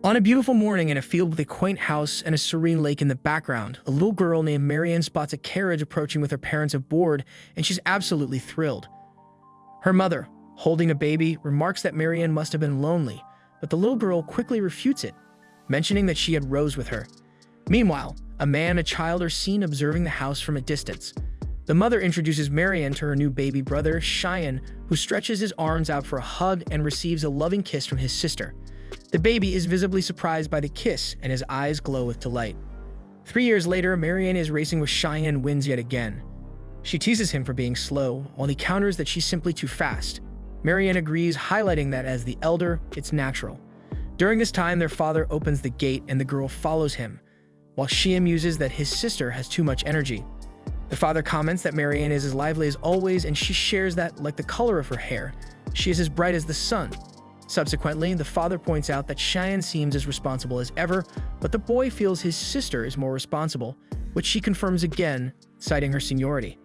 On a beautiful morning in a field with a quaint house and a serene lake in the background, a little girl named Marianne spots a carriage approaching with her parents aboard, and she's absolutely thrilled. Her mother, holding a baby, remarks that Marianne must have been lonely, but the little girl quickly refutes it, mentioning that she had Rose with her. Meanwhile, a man and a child are seen observing the house from a distance. The mother introduces Marianne to her new baby brother, Cheyenne, who stretches his arms out for a hug and receives a loving kiss from his sister. The baby is visibly surprised by the kiss, and his eyes glow with delight. 3 years later, Marianne is racing with Cheyenne and wins yet again. She teases him for being slow, while he counters that she's simply too fast. Marianne agrees, highlighting that as the elder, it's natural. During this time, their father opens the gate and the girl follows him, while she muses that his sister has too much energy. The father comments that Marianne is as lively as always, and she shares that, like the color of her hair, she is as bright as the sun. Subsequently, the father points out that Cheyenne seems as responsible as ever, but the boy feels his sister is more responsible, which she confirms again, citing her seniority.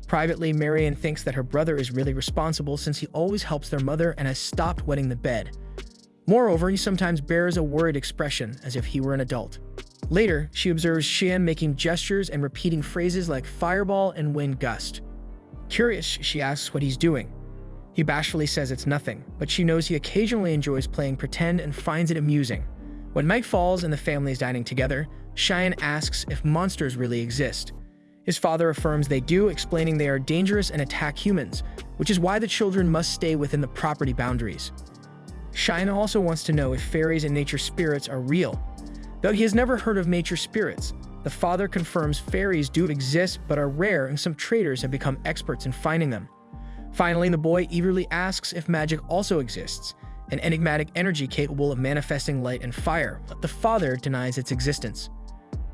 Privately, Marianne thinks that her brother is really responsible since he always helps their mother and has stopped wetting the bed. Moreover, he sometimes bears a worried expression as if he were an adult. Later, she observes Cheyenne making gestures and repeating phrases like fireball and wind gust. Curious, she asks what he's doing. He bashfully says it's nothing, but she knows he occasionally enjoys playing pretend and finds it amusing. When night falls and the family is dining together, Cheyenne asks if monsters really exist. His father affirms they do, explaining they are dangerous and attack humans, which is why the children must stay within the property boundaries. Cheyenne also wants to know if fairies and nature spirits are real. Though he has never heard of nature spirits, the father confirms fairies do exist but are rare, and some traders have become experts in finding them. Finally, the boy eagerly asks if magic also exists, an enigmatic energy capable of manifesting light and fire, but the father denies its existence.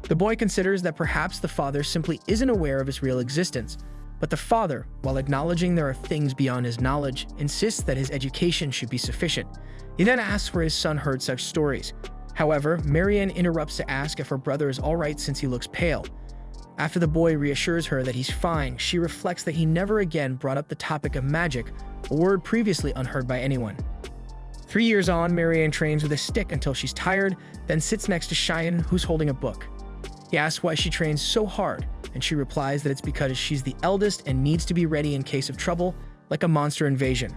The boy considers that perhaps the father simply isn't aware of its real existence, but the father, while acknowledging there are things beyond his knowledge, insists that his education should be sufficient. He then asks where his son heard such stories. However, Marianne interrupts to ask if her brother is alright since he looks pale. After the boy reassures her that he's fine, she reflects that he never again brought up the topic of magic, a word previously unheard by anyone. 3 years on, Marianne trains with a stick until she's tired, then sits next to Cheyenne, who's holding a book. He asks why she trains so hard, and she replies that it's because she's the eldest and needs to be ready in case of trouble, like a monster invasion.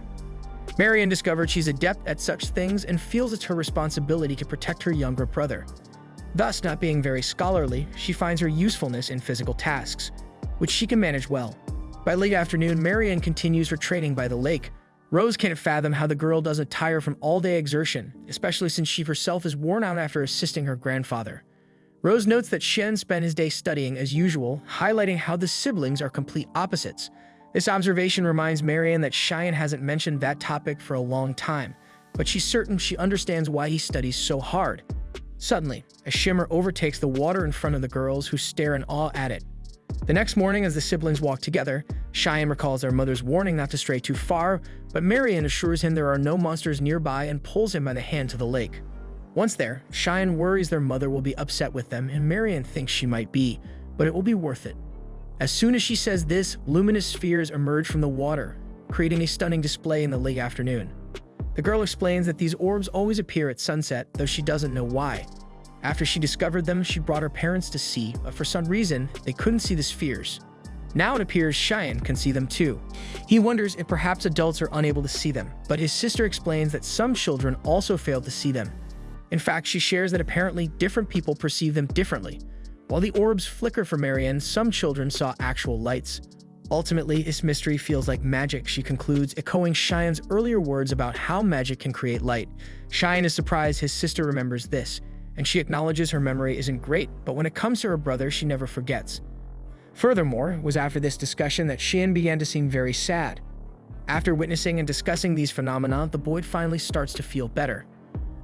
Marianne discovers she's adept at such things and feels it's her responsibility to protect her younger brother. Thus, not being very scholarly, she finds her usefulness in physical tasks, which she can manage well. By late afternoon, Marianne continues her training by the lake. Rose can't fathom how the girl doesn't tire from all-day exertion, especially since she herself is worn out after assisting her grandfather. Rose notes that Cheyenne spent his day studying as usual, highlighting how the siblings are complete opposites. This observation reminds Marianne that Cheyenne hasn't mentioned that topic for a long time, but she's certain she understands why he studies so hard. Suddenly, a shimmer overtakes the water in front of the girls, who stare in awe at it. The next morning, as the siblings walk together, Cheyenne recalls their mother's warning not to stray too far, but Marianne assures him there are no monsters nearby and pulls him by the hand to the lake. Once there, Cheyenne worries their mother will be upset with them, and Marianne thinks she might be, but it will be worth it. As soon as she says this, luminous spheres emerge from the water, creating a stunning display in the late afternoon. The girl explains that these orbs always appear at sunset, though she doesn't know why. After she discovered them, she brought her parents to see, but for some reason, they couldn't see the spheres. Now it appears Cheyenne can see them too. He wonders if perhaps adults are unable to see them, but his sister explains that some children also fail to see them. In fact, she shares that apparently different people perceive them differently. While the orbs flicker for Marianne, some children saw actual lights. Ultimately, this mystery feels like magic, she concludes, echoing Cheyenne's earlier words about how magic can create light. Cheyenne is surprised his sister remembers this, and she acknowledges her memory isn't great, but when it comes to her brother, she never forgets. Furthermore, it was after this discussion that Cheyenne began to seem very sad. After witnessing and discussing these phenomena, the boy finally starts to feel better.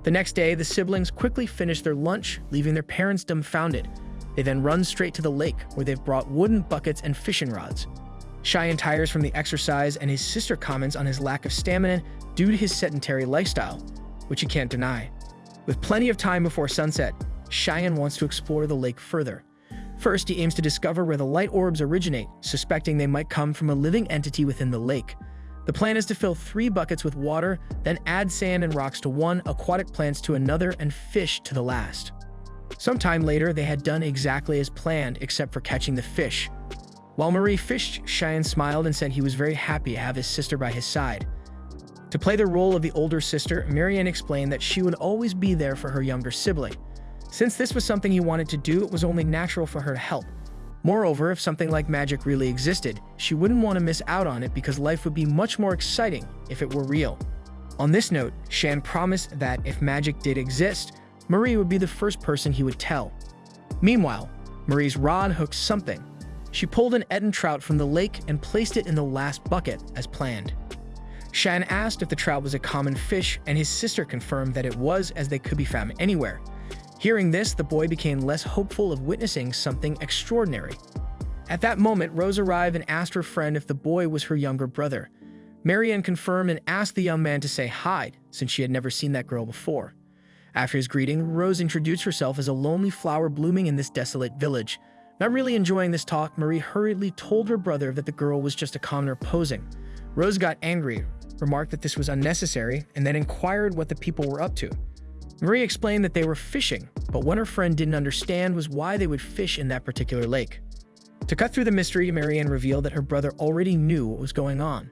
The next day, the siblings quickly finish their lunch, leaving their parents dumbfounded. They then run straight to the lake, where they've brought wooden buckets and fishing rods. Cheyenne tires from the exercise, and his sister comments on his lack of stamina due to his sedentary lifestyle, which he can't deny. With plenty of time before sunset, Cheyenne wants to explore the lake further. First, he aims to discover where the light orbs originate, suspecting they might come from a living entity within the lake. The plan is to fill 3 buckets with water, then add sand and rocks to one, aquatic plants to another, and fish to the last. Sometime later, they had done exactly as planned, except for catching the fish. While Marie fished, Cheyenne smiled and said he was very happy to have his sister by his side. To play the role of the older sister, Marianne explained that she would always be there for her younger sibling. Since this was something he wanted to do, it was only natural for her to help. Moreover, if something like magic really existed, she wouldn't want to miss out on it because life would be much more exciting if it were real. On this note, Shan promised that if magic did exist, Marie would be the first person he would tell. Meanwhile, Marie's rod hooked something. She pulled an Eden trout from the lake and placed it in the last bucket as planned. Shan asked if the trout was a common fish, and his sister confirmed that it was, as they could be found anywhere. Hearing this, the boy became less hopeful of witnessing something extraordinary. At that moment, Rose arrived and asked her friend if the boy was her younger brother. Marianne confirmed and asked the young man to say hi, since she had never seen that girl before. After his greeting, Rose introduced herself as a lonely flower blooming in this desolate village. Not really enjoying this talk, Marie hurriedly told her brother that the girl was just a commoner posing. Rose got angry, remarked that this was unnecessary, and then inquired what the people were up to. Marie explained that they were fishing, but what her friend didn't understand was why they would fish in that particular lake. To cut through the mystery, Marianne revealed that her brother already knew what was going on.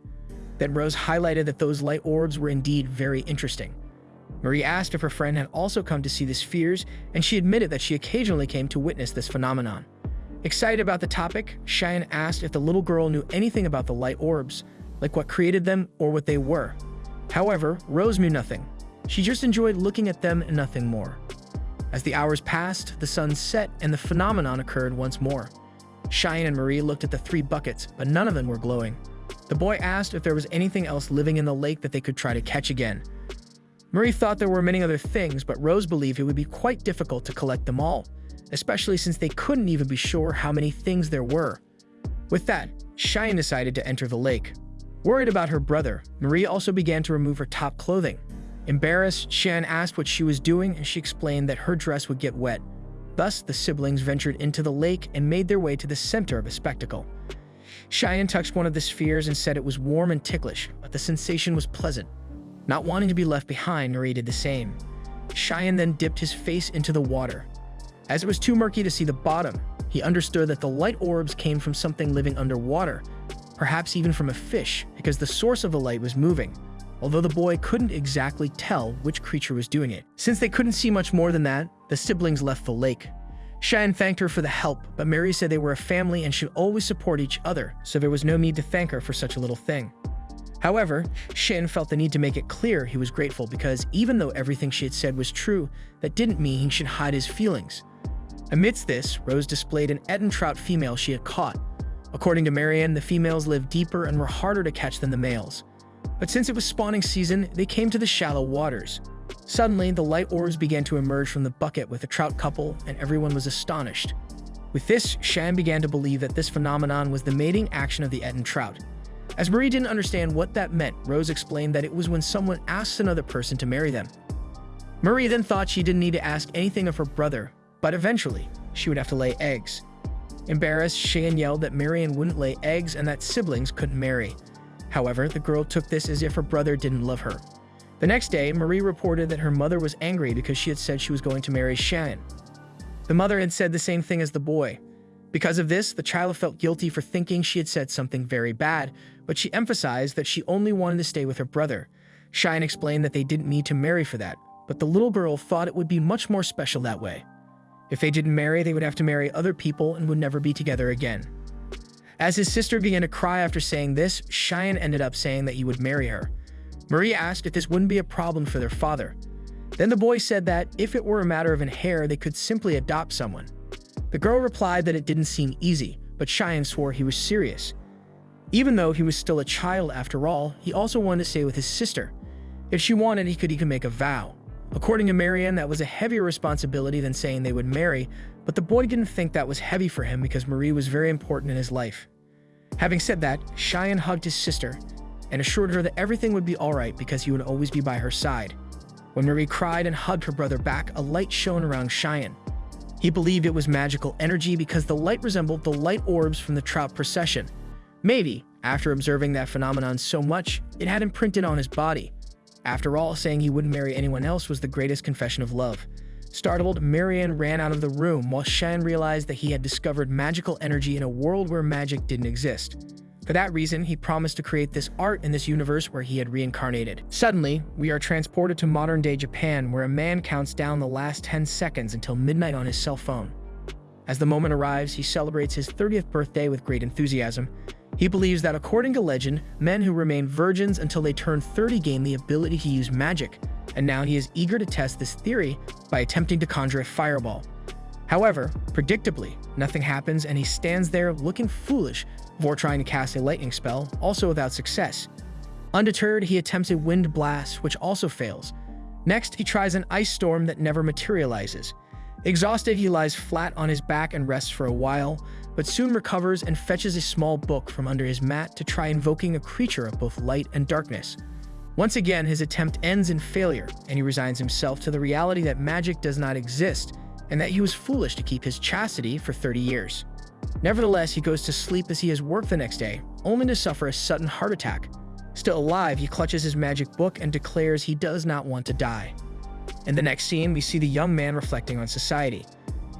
Then Rose highlighted that those light orbs were indeed very interesting. Marie asked if her friend had also come to see the spheres, and she admitted that she occasionally came to witness this phenomenon. Excited about the topic, Cheyenne asked if the little girl knew anything about the light orbs, like what created them or what they were. However, Rose knew nothing. She just enjoyed looking at them and nothing more. As the hours passed, the sun set and the phenomenon occurred once more. Cheyenne and Marie looked at the 3 buckets, but none of them were glowing. The boy asked if there was anything else living in the lake that they could try to catch again. Marie thought there were many other things, but Rose believed it would be quite difficult to collect them all, especially since they couldn't even be sure how many things there were. With that, Cheyenne decided to enter the lake. Worried about her brother, Marie also began to remove her top clothing. Embarrassed, Cheyenne asked what she was doing, and she explained that her dress would get wet. Thus, the siblings ventured into the lake and made their way to the center of a spectacle. Cheyenne touched one of the spheres and said it was warm and ticklish, but the sensation was pleasant. Not wanting to be left behind, Marie did the same. Cheyenne then dipped his face into the water. As it was too murky to see the bottom, he understood that the light orbs came from something living underwater, perhaps even from a fish, because the source of the light was moving, although the boy couldn't exactly tell which creature was doing it. Since they couldn't see much more than that, the siblings left the lake. Cheyenne thanked her for the help, but Mary said they were a family and should always support each other, so there was no need to thank her for such a little thing. However, Cheyenne felt the need to make it clear he was grateful because even though everything she had said was true, that didn't mean he should hide his feelings. Amidst this, Rose displayed an Eden trout female she had caught. According to Marianne, the females lived deeper and were harder to catch than the males. But since it was spawning season, they came to the shallow waters. Suddenly, the light orbs began to emerge from the bucket with the trout couple, and everyone was astonished. With this, Cheyenne began to believe that this phenomenon was the mating action of the Eden trout. As Marie didn't understand what that meant, Rose explained that it was when someone asked another person to marry them. Marie then thought she didn't need to ask anything of her brother, but eventually, she would have to lay eggs. Embarrassed, Cheyenne yelled that Marianne wouldn't lay eggs and that siblings couldn't marry. However, the girl took this as if her brother didn't love her. The next day, Marie reported that her mother was angry because she had said she was going to marry Cheyenne. The mother had said the same thing as the boy. Because of this, the child felt guilty for thinking she had said something very bad, but she emphasized that she only wanted to stay with her brother. Cheyenne explained that they didn't need to marry for that, but the little girl thought it would be much more special that way. If they didn't marry, they would have to marry other people and would never be together again. As his sister began to cry after saying this, Cheyenne ended up saying that he would marry her. Marie asked if this wouldn't be a problem for their father. Then the boy said that if it were a matter of an heir, they could simply adopt someone. The girl replied that it didn't seem easy, but Cheyenne swore he was serious. Even though he was still a child after all, he also wanted to stay with his sister. If she wanted, he could even make a vow. According to Marianne, that was a heavier responsibility than saying they would marry, but the boy didn't think that was heavy for him because Marie was very important in his life. Having said that, Cheyenne hugged his sister and assured her that everything would be alright because he would always be by her side. When Marie cried and hugged her brother back, a light shone around Cheyenne. He believed it was magical energy because the light resembled the light orbs from the trout procession. Maybe, after observing that phenomenon so much, it had imprinted on his body. After all, saying he wouldn't marry anyone else was the greatest confession of love. Startled, Marianne ran out of the room while Cheyenne realized that he had discovered magical energy in a world where magic didn't exist. For that reason, he promised to create this art in this universe where he had reincarnated. Suddenly, we are transported to modern-day Japan, where a man counts down the last 10 seconds until midnight on his cell phone. As the moment arrives, he celebrates his 30th birthday with great enthusiasm. He believes that, according to legend, men who remain virgins until they turn 30 gain the ability to use magic, and now he is eager to test this theory by attempting to conjure a fireball. However, predictably, nothing happens and he stands there looking foolish before trying to cast a lightning spell, also without success. Undeterred, he attempts a wind blast, which also fails. Next, he tries an ice storm that never materializes. Exhausted, he lies flat on his back and rests for a while, but soon recovers and fetches a small book from under his mat to try invoking a creature of both light and darkness. Once again, his attempt ends in failure, and he resigns himself to the reality that magic does not exist, and that he was foolish to keep his chastity for 30 years. Nevertheless, he goes to sleep as he has work the next day, only to suffer a sudden heart attack. Still alive, he clutches his magic book and declares he does not want to die. In the next scene, we see the young man reflecting on society.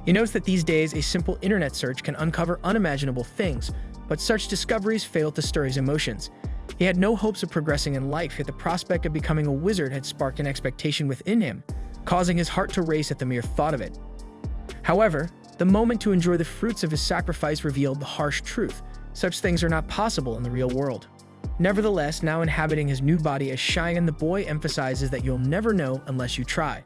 He notes that these days, a simple internet search can uncover unimaginable things, but such discoveries fail to stir his emotions. He had no hopes of progressing in life, yet the prospect of becoming a wizard had sparked an expectation within him, causing his heart to race at the mere thought of it. However, the moment to enjoy the fruits of his sacrifice revealed the harsh truth. Such things are not possible in the real world. Nevertheless, now inhabiting his new body as Cheyenne, the boy emphasizes that you'll never know unless you try.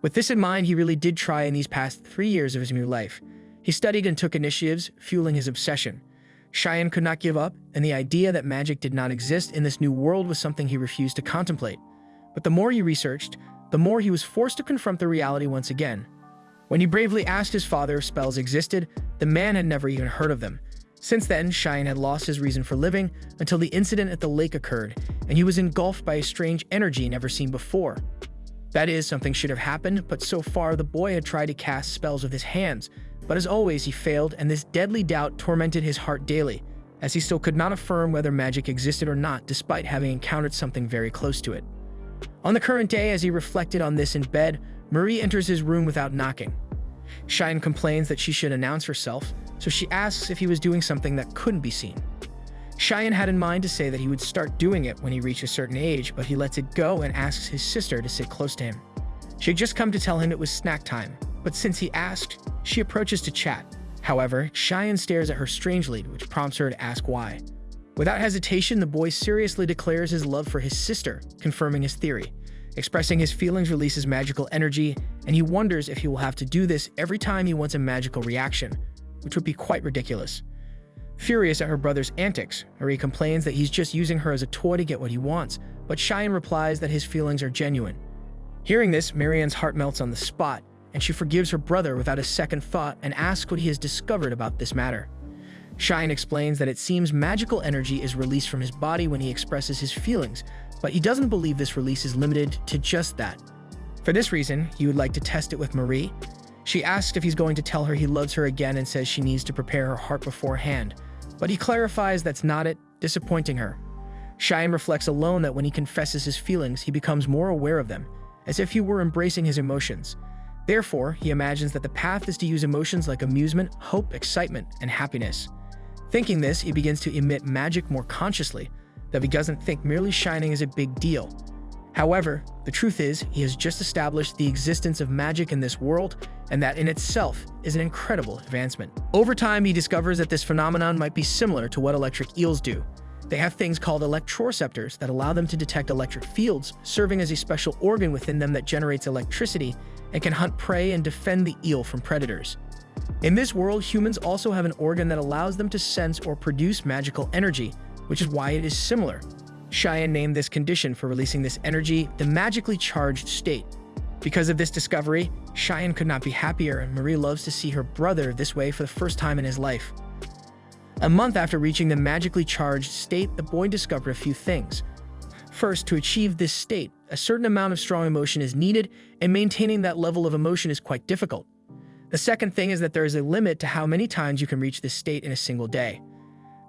With this in mind, he really did try in these past 3 years of his new life. He studied and took initiatives, fueling his obsession. Cheyenne could not give up, and the idea that magic did not exist in this new world was something he refused to contemplate. But the more he researched, the more he was forced to confront the reality once again. When he bravely asked his father if spells existed, the man had never even heard of them. Since then, Cheyenne had lost his reason for living until the incident at the lake occurred, and he was engulfed by a strange energy never seen before. That is, something should have happened, but so far the boy had tried to cast spells with his hands, but as always he failed, and this deadly doubt tormented his heart daily, as he still could not affirm whether magic existed or not despite having encountered something very close to it. On the current day, as he reflected on this in bed, Marie enters his room without knocking. Cheyenne complains that she should announce herself, so she asks if he was doing something that couldn't be seen. Cheyenne had in mind to say that he would start doing it when he reached a certain age, but he lets it go and asks his sister to sit close to him. She had just come to tell him it was snack time, but since he asked, she approaches to chat. However, Cheyenne stares at her strangely, which prompts her to ask why. Without hesitation, the boy seriously declares his love for his sister, confirming his theory. Expressing his feelings releases magical energy, and he wonders if he will have to do this every time he wants a magical reaction, which would be quite ridiculous. Furious at her brother's antics, Marie complains that he's just using her as a toy to get what he wants, but Cheyenne replies that his feelings are genuine. Hearing this, Marianne's heart melts on the spot, and she forgives her brother without a second thought and asks what he has discovered about this matter. Cheyenne explains that it seems magical energy is released from his body when he expresses his feelings, but he doesn't believe this release is limited to just that. For this reason, he would like to test it with Marie. She asks if he's going to tell her he loves her again and says she needs to prepare her heart beforehand, but he clarifies that's not it, disappointing her. Cheyenne reflects alone that when he confesses his feelings, he becomes more aware of them, as if he were embracing his emotions. Therefore, he imagines that the path is to use emotions like amusement, hope, excitement, and happiness. Thinking this, he begins to emit magic more consciously, though he doesn't think merely shining is a big deal. However, the truth is, he has just established the existence of magic in this world, and that in itself is an incredible advancement. Over time, he discovers that this phenomenon might be similar to what electric eels do. They have things called electroreceptors that allow them to detect electric fields, serving as a special organ within them that generates electricity and can hunt prey and defend the eel from predators. In this world, humans also have an organ that allows them to sense or produce magical energy, which is why it is similar. Cheyenne named this condition for releasing this energy the magically charged state. Because of this discovery, Cheyenne could not be happier, and Marie loves to see her brother this way for the first time in his life. A month after reaching the magically charged state, the boy discovered a few things. First, to achieve this state, a certain amount of strong emotion is needed, and maintaining that level of emotion is quite difficult. The second thing is that there is a limit to how many times you can reach this state in a single day.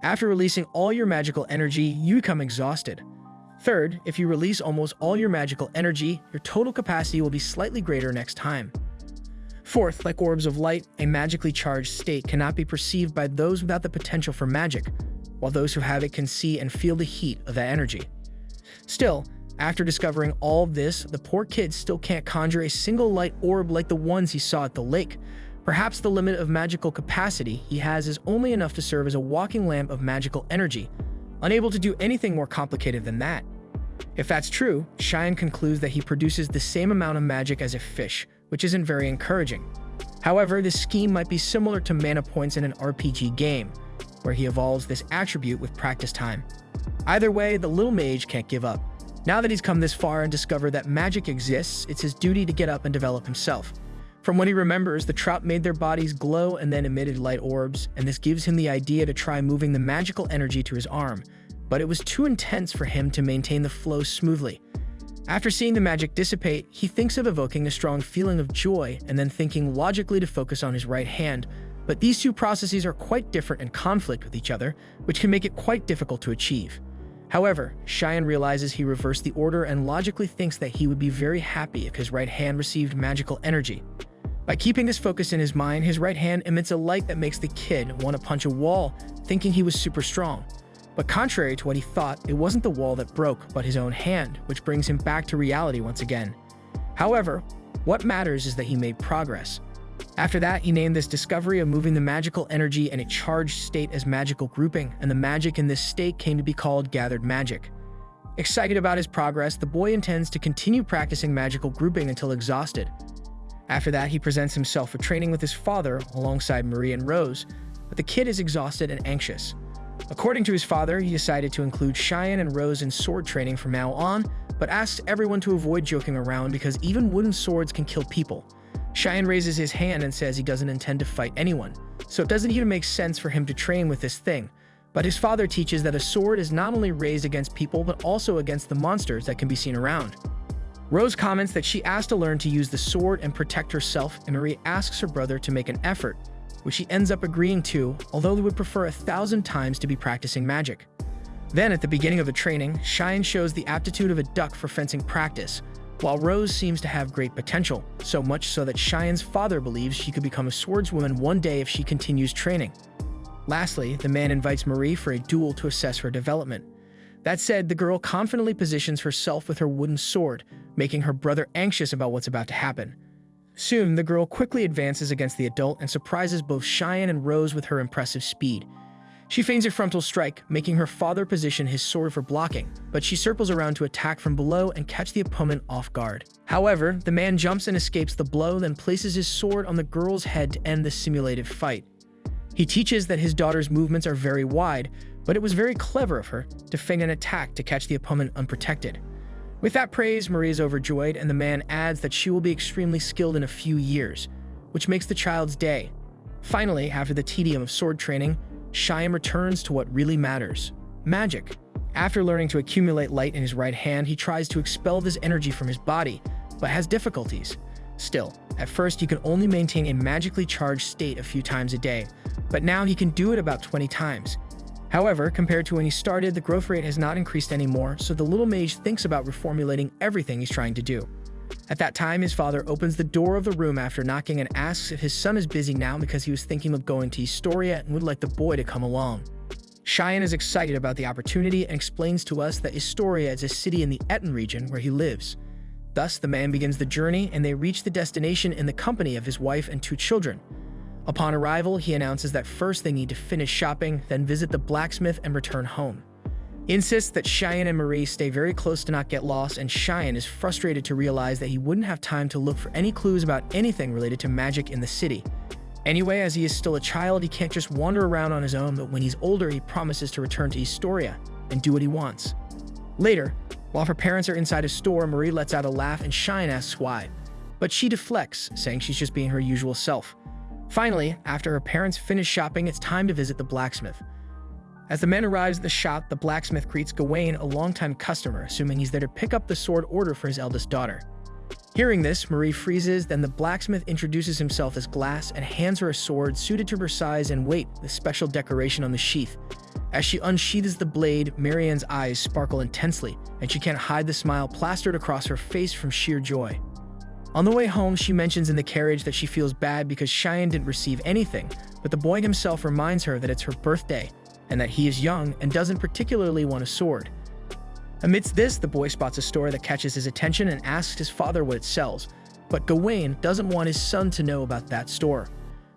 After releasing all your magical energy, you become exhausted. Third, if you release almost all your magical energy, your total capacity will be slightly greater next time. Fourth, like orbs of light, a magically charged state cannot be perceived by those without the potential for magic, while those who have it can see and feel the heat of that energy. Still, after discovering all of this, the poor kid still can't conjure a single light orb like the ones he saw at the lake. Perhaps the limit of magical capacity he has is only enough to serve as a walking lamp of magical energy, unable to do anything more complicated than that. If that's true, Cheyenne concludes that he produces the same amount of magic as a fish, which isn't very encouraging. However, this scheme might be similar to mana points in an RPG game, where he evolves this attribute with practice time. Either way, the little mage can't give up. Now that he's come this far and discovered that magic exists, it's his duty to get up and develop himself. From what he remembers, the trout made their bodies glow and then emitted light orbs, and this gives him the idea to try moving the magical energy to his arm, but it was too intense for him to maintain the flow smoothly. After seeing the magic dissipate, he thinks of evoking a strong feeling of joy and then thinking logically to focus on his right hand, but these two processes are quite different and conflict with each other, which can make it quite difficult to achieve. However, Cheyenne realizes he reversed the order and logically thinks that he would be very happy if his right hand received magical energy. By keeping this focus in his mind, his right hand emits a light that makes the kid want to punch a wall, thinking he was super strong. But contrary to what he thought, it wasn't the wall that broke, but his own hand, which brings him back to reality once again. However, what matters is that he made progress. After that, he named this discovery of moving the magical energy in a charged state as magical grouping, and the magic in this state came to be called gathered magic. Excited about his progress, the boy intends to continue practicing magical grouping until exhausted. After that, he presents himself for training with his father alongside Marie and Rose, but the kid is exhausted and anxious. According to his father, he decided to include Cheyenne and Rose in sword training from now on, but asks everyone to avoid joking around because even wooden swords can kill people. Cheyenne raises his hand and says he doesn't intend to fight anyone, so it doesn't even make sense for him to train with this thing. But his father teaches that a sword is not only raised against people but also against the monsters that can be seen around. Rose comments that she asked to learn to use the sword and protect herself, and Marie asks her brother to make an effort, which he ends up agreeing to, although they would prefer 1,000 times to be practicing magic. Then, at the beginning of the training, Cheyenne shows the aptitude of a duck for fencing practice, while Rose seems to have great potential, so much so that Cheyenne's father believes she could become a swordswoman one day if she continues training. Lastly, the man invites Marie for a duel to assess her development. That said, the girl confidently positions herself with her wooden sword, making her brother anxious about what's about to happen. Soon, the girl quickly advances against the adult and surprises both Cheyenne and Rose with her impressive speed. She feigns a frontal strike, making her father position his sword for blocking, but she circles around to attack from below and catch the opponent off guard. However, the man jumps and escapes the blow, then places his sword on the girl's head to end the simulated fight. He teaches that his daughter's movements are very wide, but it was very clever of her to feign an attack to catch the opponent unprotected. With that praise, Marie is overjoyed, and the man adds that she will be extremely skilled in a few years, which makes the child's day. Finally, after the tedium of sword training, Cheyenne returns to what really matters: magic. After learning to accumulate light in his right hand, he tries to expel this energy from his body, but has difficulties. Still, at first he could only maintain a magically charged state a few times a day, but now he can do it about 20 times. However, compared to when he started, the growth rate has not increased anymore, so the little mage thinks about reformulating everything he's trying to do. At that time, his father opens the door of the room after knocking and asks if his son is busy now because he was thinking of going to Historia and would like the boy to come along. Cheyenne is excited about the opportunity and explains to us that Historia is a city in the Etten region where he lives. Thus, the man begins the journey and they reach the destination in the company of his wife and 2 children. Upon arrival, he announces that first they need to finish shopping, then visit the blacksmith and return home. He insists that Cheyenne and Marie stay very close to not get lost, and Cheyenne is frustrated to realize that he wouldn't have time to look for any clues about anything related to magic in the city. Anyway, as he is still a child, he can't just wander around on his own, but when he's older, he promises to return to Historia and do what he wants. Later, while her parents are inside a store, Marie lets out a laugh and Cheyenne asks why, but she deflects, saying she's just being her usual self. Finally, after her parents finish shopping, it's time to visit the blacksmith. As the man arrives at the shop, the blacksmith greets Gawain, a longtime customer, assuming he's there to pick up the sword order for his eldest daughter. Hearing this, Marie freezes, then the blacksmith introduces himself as Glass and hands her a sword suited to her size and weight with special decoration on the sheath. As she unsheathes the blade, Marianne's eyes sparkle intensely, and she can't hide the smile plastered across her face from sheer joy. On the way home, she mentions in the carriage that she feels bad because Cheyenne didn't receive anything, but the boy himself reminds her that it's her birthday, and that he is young and doesn't particularly want a sword. Amidst this, the boy spots a store that catches his attention and asks his father what it sells, but Gawain doesn't want his son to know about that store.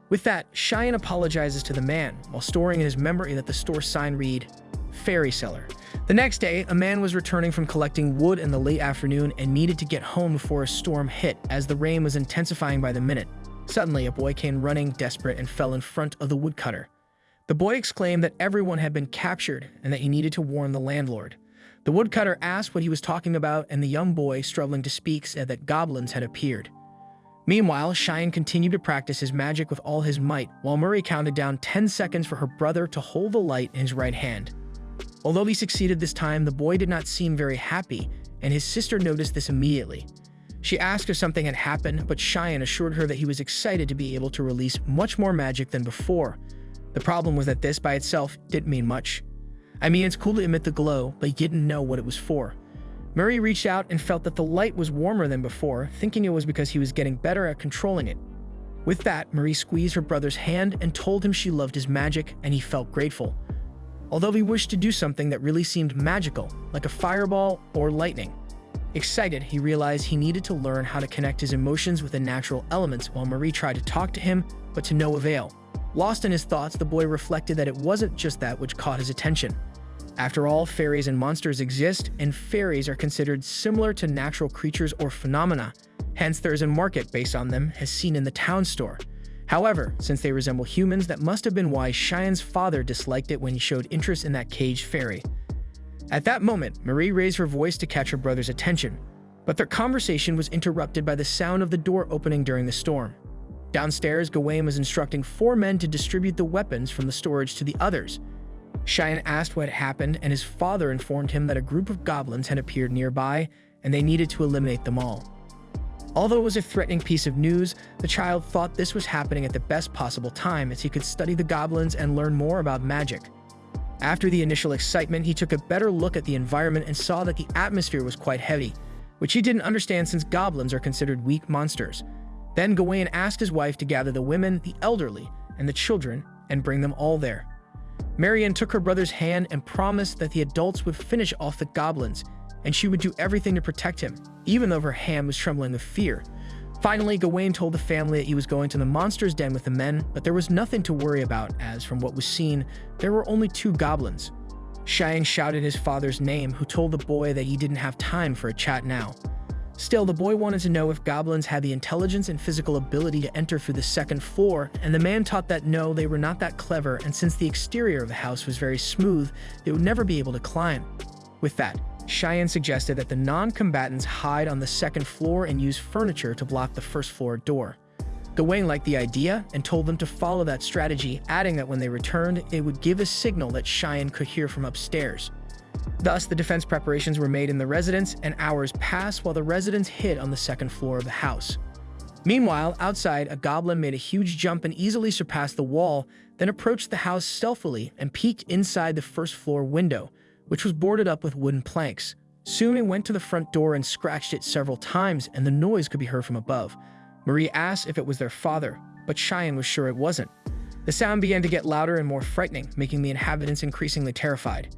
With that, Cheyenne apologizes to the man, while storing in his memory that the store sign read, "Fairy Seller." The next day, a man was returning from collecting wood in the late afternoon and needed to get home before a storm hit, as the rain was intensifying by the minute. Suddenly, a boy came running, desperate, and fell in front of the woodcutter. The boy exclaimed that everyone had been captured and that he needed to warn the landlord. The woodcutter asked what he was talking about, and the young boy, struggling to speak, said that goblins had appeared. Meanwhile, Cheyenne continued to practice his magic with all his might, while Murray counted down 10 seconds for her brother to hold the light in his right hand. Although he succeeded this time, the boy did not seem very happy, and his sister noticed this immediately. She asked if something had happened, but Cheyenne assured her that he was excited to be able to release much more magic than before. The problem was that this by itself didn't mean much. I mean, it's cool to emit the glow, but he didn't know what it was for. Murray reached out and felt that the light was warmer than before, thinking it was because he was getting better at controlling it. With that, Murray squeezed her brother's hand and told him she loved his magic, and he felt grateful. Although he wished to do something that really seemed magical, like a fireball or lightning. Excited, he realized he needed to learn how to connect his emotions with the natural elements, while Murray tried to talk to him, but to no avail. Lost in his thoughts, the boy reflected that it wasn't just that which caught his attention. After all, fairies and monsters exist, and fairies are considered similar to natural creatures or phenomena. Hence, there is a market based on them, as seen in the town store. However, since they resemble humans, that must have been why Cheyenne's father disliked it when he showed interest in that caged fairy. At that moment, Marie raised her voice to catch her brother's attention, but their conversation was interrupted by the sound of the door opening during the storm. Downstairs, Gawain was instructing 4 men to distribute the weapons from the storage to the others. Cheyenne asked what had happened, and his father informed him that a group of goblins had appeared nearby, and they needed to eliminate them all. Although it was a threatening piece of news, the child thought this was happening at the best possible time, as he could study the goblins and learn more about magic. After the initial excitement, he took a better look at the environment and saw that the atmosphere was quite heavy, which he didn't understand since goblins are considered weak monsters. Then Gawain asked his wife to gather the women, the elderly, and the children, and bring them all there. Marianne took her brother's hand and promised that the adults would finish off the goblins, and she would do everything to protect him, even though her hand was trembling with fear. Finally, Gawain told the family that he was going to the monster's den with the men, but there was nothing to worry about, as from what was seen, there were only 2 goblins. Cheyenne shouted his father's name, who told the boy that he didn't have time for a chat now. Still, the boy wanted to know if goblins had the intelligence and physical ability to enter through the 2nd floor, and the man taught that no, they were not that clever, and since the exterior of the house was very smooth, they would never be able to climb. With that, Cheyenne suggested that the non-combatants hide on the 2nd floor and use furniture to block the 1st floor door. Gawain liked the idea and told them to follow that strategy, adding that when they returned, it would give a signal that Cheyenne could hear from upstairs. Thus, the defense preparations were made in the residence, and hours passed while the residents hid on the 2nd floor of the house. Meanwhile, outside, a goblin made a huge jump and easily surpassed the wall, then approached the house stealthily and peeked inside the 1st floor window, which was boarded up with wooden planks. Soon it went to the front door and scratched it several times, and the noise could be heard from above. Marie asked if it was their father, but Cheyenne was sure it wasn't. The sound began to get louder and more frightening, making the inhabitants increasingly terrified.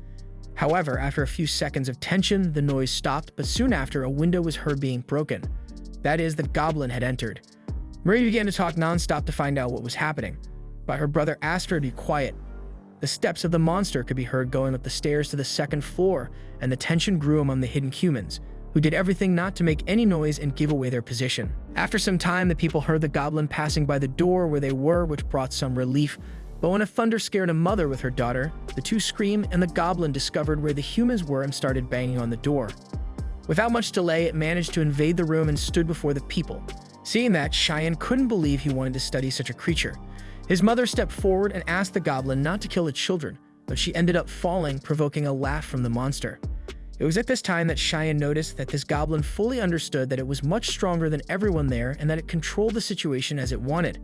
However, after a few seconds of tension, the noise stopped, but soon after, a window was heard being broken. That is, the goblin had entered. Marie began to talk non-stop to find out what was happening, but her brother asked her to be quiet. The steps of the monster could be heard going up the stairs to the 2nd floor, and the tension grew among the hidden humans, who did everything not to make any noise and give away their position. After some time, the people heard the goblin passing by the door where they were, which brought some relief. But when a thunder scared a mother with her daughter, the 2 screamed, and the goblin discovered where the humans were and started banging on the door. Without much delay, it managed to invade the room and stood before the people. Seeing that, Cheyenne couldn't believe he wanted to study such a creature. His mother stepped forward and asked the goblin not to kill the children, but she ended up falling, provoking a laugh from the monster. It was at this time that Cheyenne noticed that this goblin fully understood that it was much stronger than everyone there and that it controlled the situation as it wanted.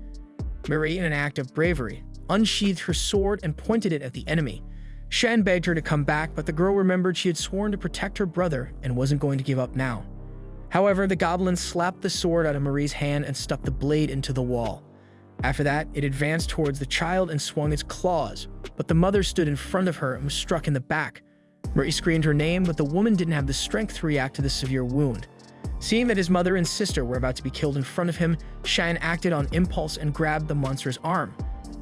Marie, in an act of bravery, unsheathed her sword and pointed it at the enemy. Cheyenne begged her to come back, but the girl remembered she had sworn to protect her brother and wasn't going to give up now. However, the goblin slapped the sword out of Marie's hand and stuck the blade into the wall. After that, it advanced towards the child and swung its claws, but the mother stood in front of her and was struck in the back. Marie screamed her name, but the woman didn't have the strength to react to the severe wound. Seeing that his mother and sister were about to be killed in front of him, Cheyenne acted on impulse and grabbed the monster's arm.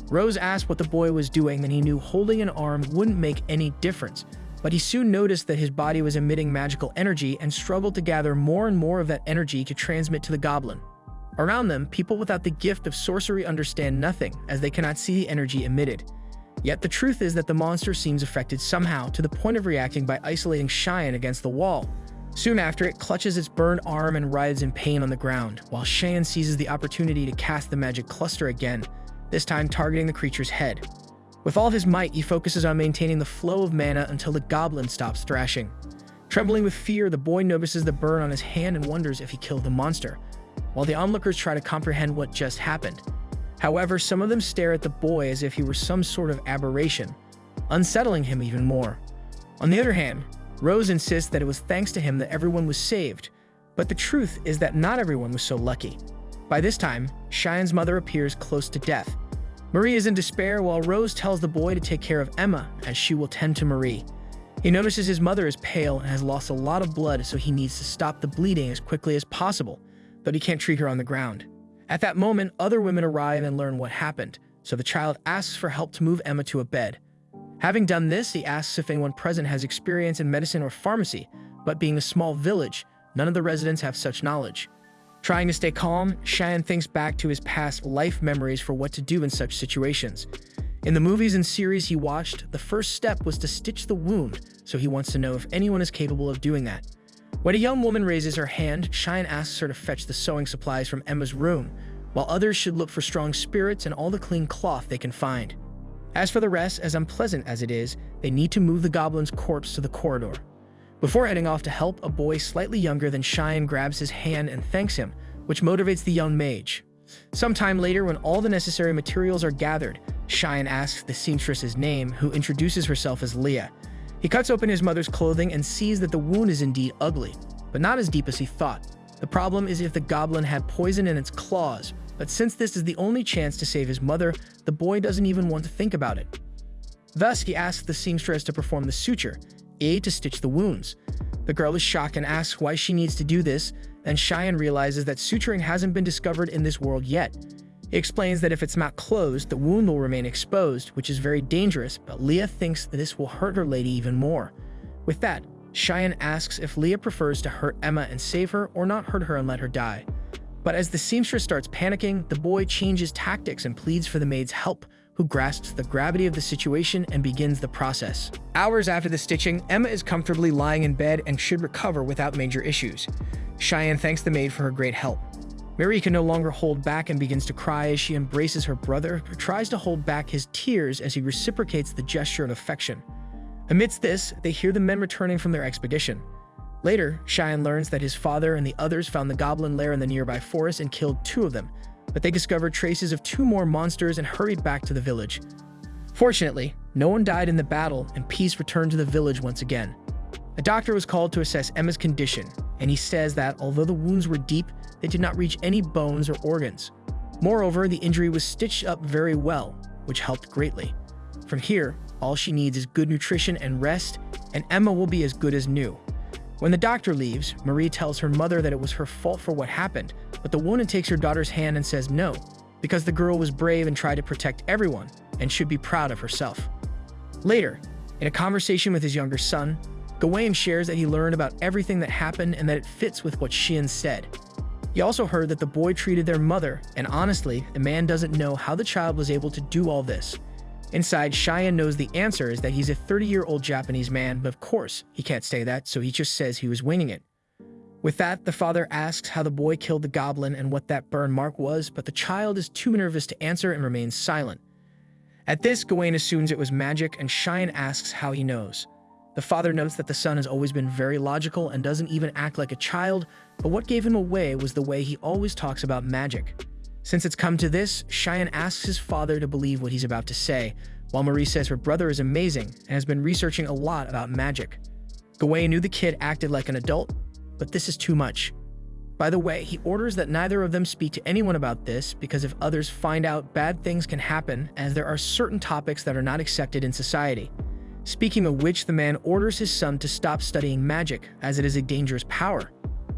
Rose asked what the boy was doing, and he knew holding an arm wouldn't make any difference, but he soon noticed that his body was emitting magical energy and struggled to gather more and more of that energy to transmit to the goblin. Around them, people without the gift of sorcery understand nothing, as they cannot see the energy emitted. Yet the truth is that the monster seems affected somehow, to the point of reacting by isolating Cheyenne against the wall. Soon after, it clutches its burned arm and writhes in pain on the ground, while Cheyenne seizes the opportunity to cast the magic cluster again, this time targeting the creature's head. With all his might, he focuses on maintaining the flow of mana until the goblin stops thrashing. Trembling with fear, the boy notices the burn on his hand and wonders if he killed the monster, while the onlookers try to comprehend what just happened. However, some of them stare at the boy as if he were some sort of aberration, unsettling him even more. On the other hand, Rose insists that it was thanks to him that everyone was saved, but the truth is that not everyone was so lucky. By this time, Cheyenne's mother appears close to death. Marie is in despair, while Rose tells the boy to take care of Emma, as she will tend to Marie. He notices his mother is pale and has lost a lot of blood, so he needs to stop the bleeding as quickly as possible, but he can't treat her on the ground. At that moment, other women arrive and learn what happened, so the child asks for help to move Emma to a bed. Having done this, he asks if anyone present has experience in medicine or pharmacy, but being a small village, none of the residents have such knowledge. Trying to stay calm, Cheyenne thinks back to his past life memories for what to do in such situations. In the movies and series he watched, the first step was to stitch the wound, so he wants to know if anyone is capable of doing that. When a young woman raises her hand, Cheyenne asks her to fetch the sewing supplies from Emma's room, while others should look for strong spirits and all the clean cloth they can find. As for the rest, as unpleasant as it is, they need to move the goblin's corpse to the corridor. Before heading off to help, a boy slightly younger than Cheyenne grabs his hand and thanks him, which motivates the young mage. Sometime later, when all the necessary materials are gathered, Cheyenne asks the seamstress's name, who introduces herself as Leah. He cuts open his mother's clothing and sees that the wound is indeed ugly, but not as deep as he thought. The problem is if the goblin had poison in its claws, but since this is the only chance to save his mother, the boy doesn't even want to think about it. Thus, he asks the seamstress to perform the suture, to stitch the wounds. The girl is shocked and asks why she needs to do this, and Cheyenne realizes that suturing hasn't been discovered in this world yet. He explains that if it's not closed, the wound will remain exposed, which is very dangerous, but Leah thinks that this will hurt her lady even more. With that, Cheyenne asks if Leah prefers to hurt Emma and save her or not hurt her and let her die. But as the seamstress starts panicking, the boy changes tactics and pleads for the maid's help, who grasps the gravity of the situation and begins the process. Hours after the stitching, Emma is comfortably lying in bed and should recover without major issues. Cheyenne thanks the maid for her great help. Marie can no longer hold back and begins to cry as she embraces her brother, who tries to hold back his tears as he reciprocates the gesture of affection. Amidst this, they hear the men returning from their expedition. Later, Cheyenne learns that his father and the others found the goblin lair in the nearby forest and killed 2 of them, but they discovered traces of 2 more monsters and hurried back to the village. Fortunately, no one died in the battle and peace returned to the village once again. A doctor was called to assess Emma's condition, and he says that although the wounds were deep, they did not reach any bones or organs. Moreover, the injury was stitched up very well, which helped greatly. From here, all she needs is good nutrition and rest, and Emma will be as good as new. When the doctor leaves, Marie tells her mother that it was her fault for what happened, but the woman takes her daughter's hand and says no, because the girl was brave and tried to protect everyone, and should be proud of herself. Later, in a conversation with his younger son, Gawain shares that he learned about everything that happened and that it fits with what Sheehan said. He also heard that the boy treated their mother, and honestly, the man doesn't know how the child was able to do all this. Inside, Cheyenne knows the answer is that he's a 30-year-old Japanese man, but of course, he can't say that, so he just says he was winging it. With that, the father asks how the boy killed the goblin and what that burn mark was, but the child is too nervous to answer and remains silent. At this, Gawain assumes it was magic, and Cheyenne asks how he knows. The father notes that the son has always been very logical and doesn't even act like a child, but what gave him away was the way he always talks about magic. Since it's come to this, Cheyenne asks his father to believe what he's about to say, while Marie says her brother is amazing and has been researching a lot about magic. Gawain knew the kid acted like an adult, but this is too much. By the way, he orders that neither of them speak to anyone about this because if others find out, bad things can happen, as there are certain topics that are not accepted in society. Speaking of which, the man orders his son to stop studying magic, as it is a dangerous power.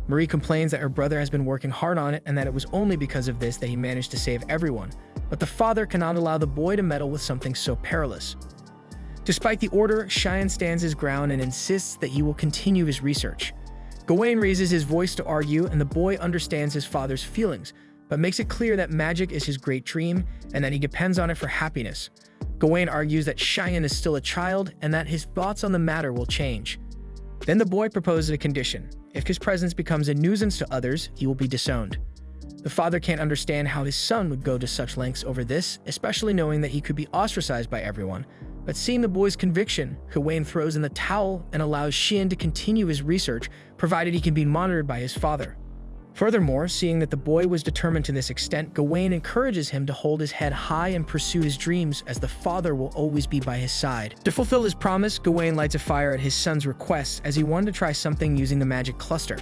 Marie complains that her brother has been working hard on it and that it was only because of this that he managed to save everyone, but the father cannot allow the boy to meddle with something so perilous. Despite the order, Cheyenne stands his ground and insists that he will continue his research. Gawain raises his voice to argue, and the boy understands his father's feelings, but makes it clear that magic is his great dream and that he depends on it for happiness. Gawain argues that Cheyenne is still a child and that his thoughts on the matter will change. Then the boy proposes a condition. If his presence becomes a nuisance to others, he will be disowned. The father can't understand how his son would go to such lengths over this, especially knowing that he could be ostracized by everyone. But seeing the boy's conviction, Gawain throws in the towel and allows Cheyenne to continue his research, provided he can be monitored by his father. Furthermore, seeing that the boy was determined to this extent, Gawain encourages him to hold his head high and pursue his dreams, as the father will always be by his side. To fulfill his promise, Gawain lights a fire at his son's request, as he wanted to try something using the magic cluster.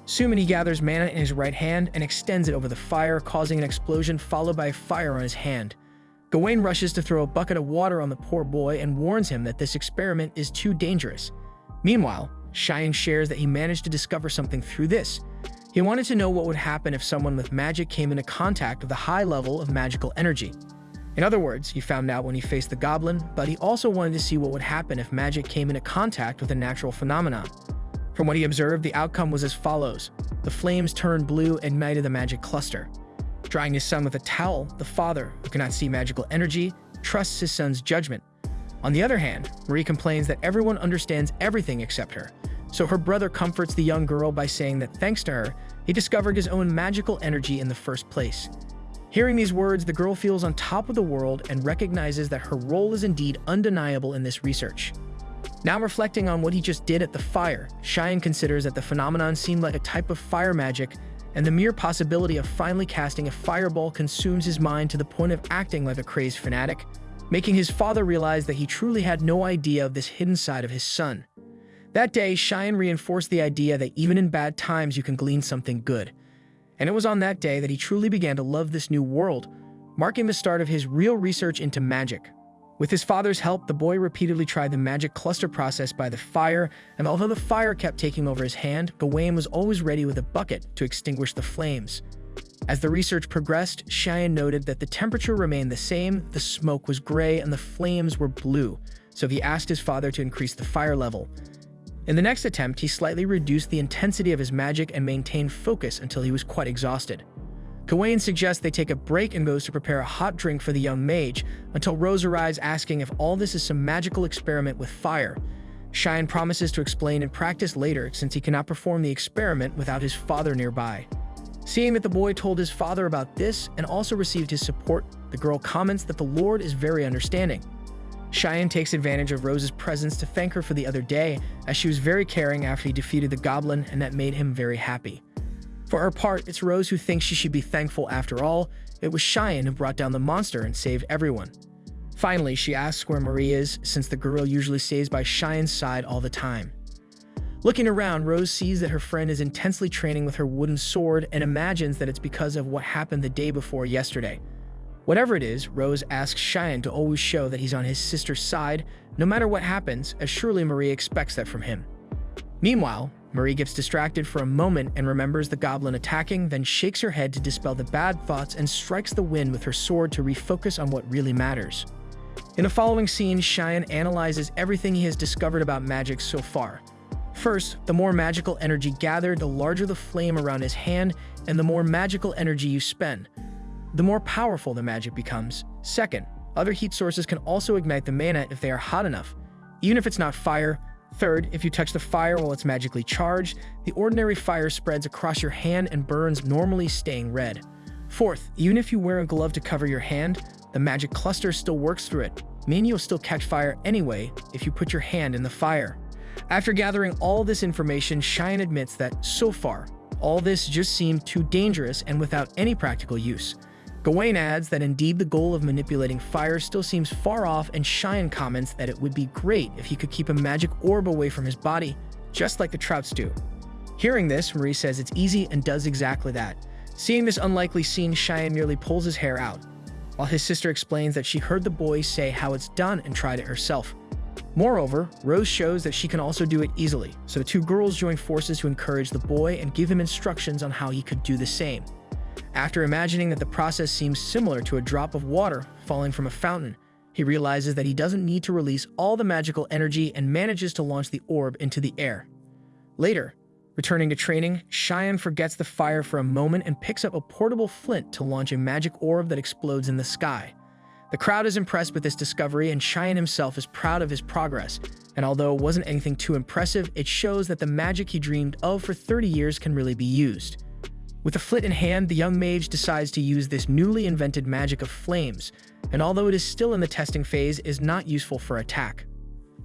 Soon he gathers mana in his right hand and extends it over the fire, causing an explosion followed by a fire on his hand. Gawain rushes to throw a bucket of water on the poor boy and warns him that this experiment is too dangerous. Meanwhile, Cheyenne shares that he managed to discover something through this. He wanted to know what would happen if someone with magic came into contact with a high level of magical energy. In other words, he found out when he faced the goblin, but he also wanted to see what would happen if magic came into contact with a natural phenomenon. From what he observed, the outcome was as follows. The flames turned blue and ignited the magic cluster. Drying his son with a towel, the father, who cannot see magical energy, trusts his son's judgment. On the other hand, Marie complains that everyone understands everything except her, so her brother comforts the young girl by saying that thanks to her, he discovered his own magical energy in the first place. Hearing these words, the girl feels on top of the world and recognizes that her role is indeed undeniable in this research. Now reflecting on what he just did at the fire, Cheyenne considers that the phenomenon seemed like a type of fire magic, and the mere possibility of finally casting a fireball consumes his mind to the point of acting like a crazed fanatic, making his father realize that he truly had no idea of this hidden side of his son. That day, Cheyenne reinforced the idea that even in bad times you can glean something good. And it was on that day that he truly began to love this new world, marking the start of his real research into magic. With his father's help, the boy repeatedly tried the magic cluster process by the fire, and although the fire kept taking over his hand, Gawain was always ready with a bucket to extinguish the flames. As the research progressed, Cheyenne noted that the temperature remained the same, the smoke was gray, and the flames were blue, so he asked his father to increase the fire level. In the next attempt, he slightly reduced the intensity of his magic and maintained focus until he was quite exhausted. Gawain suggests they take a break and goes to prepare a hot drink for the young mage, until Rose arrives asking if all this is some magical experiment with fire. Cheyenne promises to explain in practice later, since he cannot perform the experiment without his father nearby. Seeing that the boy told his father about this and also received his support, the girl comments that the Lord is very understanding. Cheyenne takes advantage of Rose's presence to thank her for the other day, as she was very caring after he defeated the goblin, and that made him very happy. For her part, it's Rose who thinks she should be thankful after all. It was Cheyenne who brought down the monster and saved everyone. Finally, she asks where Marie is, since the girl usually stays by Cheyenne's side all the time. Looking around, Rose sees that her friend is intensely training with her wooden sword and imagines that it's because of what happened the day before yesterday. Whatever it is, Rose asks Cheyenne to always show that he's on his sister's side, no matter what happens, as surely Marie expects that from him. Meanwhile, Marie gets distracted for a moment and remembers the goblin attacking, then shakes her head to dispel the bad thoughts and strikes the wind with her sword to refocus on what really matters. In the following scene, Cheyenne analyzes everything he has discovered about magic so far. First, the more magical energy gathered, the larger the flame around his hand, and the more magical energy you spend, the more powerful the magic becomes. Second, other heat sources can also ignite the mana if they are hot enough, even if it's not fire. Third, if you touch the fire while it's magically charged, the ordinary fire spreads across your hand and burns, normally staying red. Fourth, even if you wear a glove to cover your hand, the magic cluster still works through it, meaning you'll still catch fire anyway if you put your hand in the fire. After gathering all this information, Cheyenne admits that, so far, all this just seemed too dangerous and without any practical use. Gawain adds that indeed the goal of manipulating fire still seems far off, and Cheyenne comments that it would be great if he could keep a magic orb away from his body, just like the Trouts do. Hearing this, Marie says it's easy and does exactly that. Seeing this unlikely scene, Cheyenne merely pulls his hair out, while his sister explains that she heard the boy say how it's done and tried it herself. Moreover, Rose shows that she can also do it easily, so the two girls join forces to encourage the boy and give him instructions on how he could do the same. After imagining that the process seems similar to a drop of water falling from a fountain, he realizes that he doesn't need to release all the magical energy and manages to launch the orb into the air. Later, returning to training, Cheyenne forgets the fire for a moment and picks up a portable flint to launch a magic orb that explodes in the sky. The crowd is impressed with this discovery, and Cheyenne himself is proud of his progress, and although it wasn't anything too impressive, it shows that the magic he dreamed of for 30 years can really be used. With the flint in hand, the young mage decides to use this newly invented magic of flames, and although it is still in the testing phase, is not useful for attack.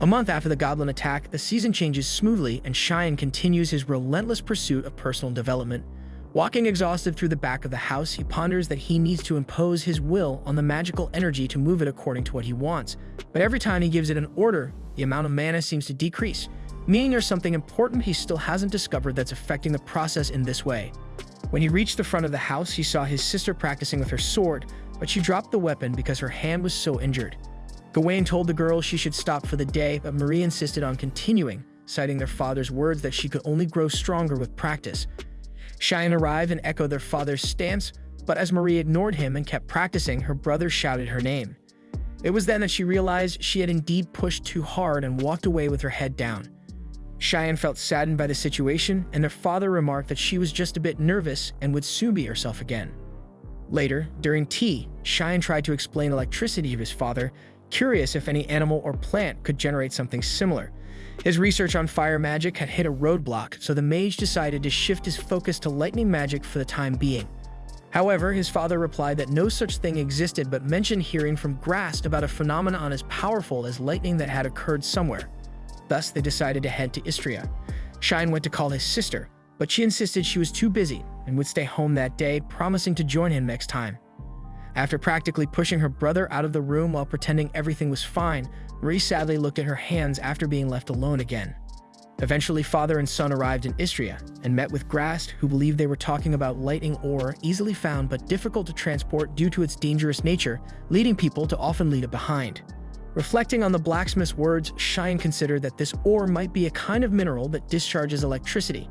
A month after the goblin attack, the season changes smoothly, and Cheyenne continues his relentless pursuit of personal development. Walking exhausted through the back of the house, he ponders that he needs to impose his will on the magical energy to move it according to what he wants. But every time he gives it an order, the amount of mana seems to decrease, meaning there's something important he still hasn't discovered that's affecting the process in this way. When he reached the front of the house, he saw his sister practicing with her sword, but she dropped the weapon because her hand was so injured. Gawain told the girl she should stop for the day, but Marie insisted on continuing, citing their father's words that she could only grow stronger with practice. Cheyenne arrived and echoed their father's stance, but as Marie ignored him and kept practicing, her brother shouted her name. It was then that she realized she had indeed pushed too hard and walked away with her head down. Cheyenne felt saddened by the situation, and their father remarked that she was just a bit nervous and would soon be herself again. Later, during tea, Cheyenne tried to explain electricity to his father, curious if any animal or plant could generate something similar. His research on fire magic had hit a roadblock, so the mage decided to shift his focus to lightning magic for the time being. However, his father replied that no such thing existed, but mentioned hearing from Grast about a phenomenon as powerful as lightning that had occurred somewhere. Thus, they decided to head to Istria. Cheyenne went to call his sister, but she insisted she was too busy and would stay home that day, promising to join him next time. After practically pushing her brother out of the room while pretending everything was fine, Marie sadly looked at her hands after being left alone again. Eventually, father and son arrived in Istria and met with Grast, who believed they were talking about lightning ore, easily found but difficult to transport due to its dangerous nature, leading people to often leave it behind. Reflecting on the blacksmith's words, Cheyenne considered that this ore might be a kind of mineral that discharges electricity.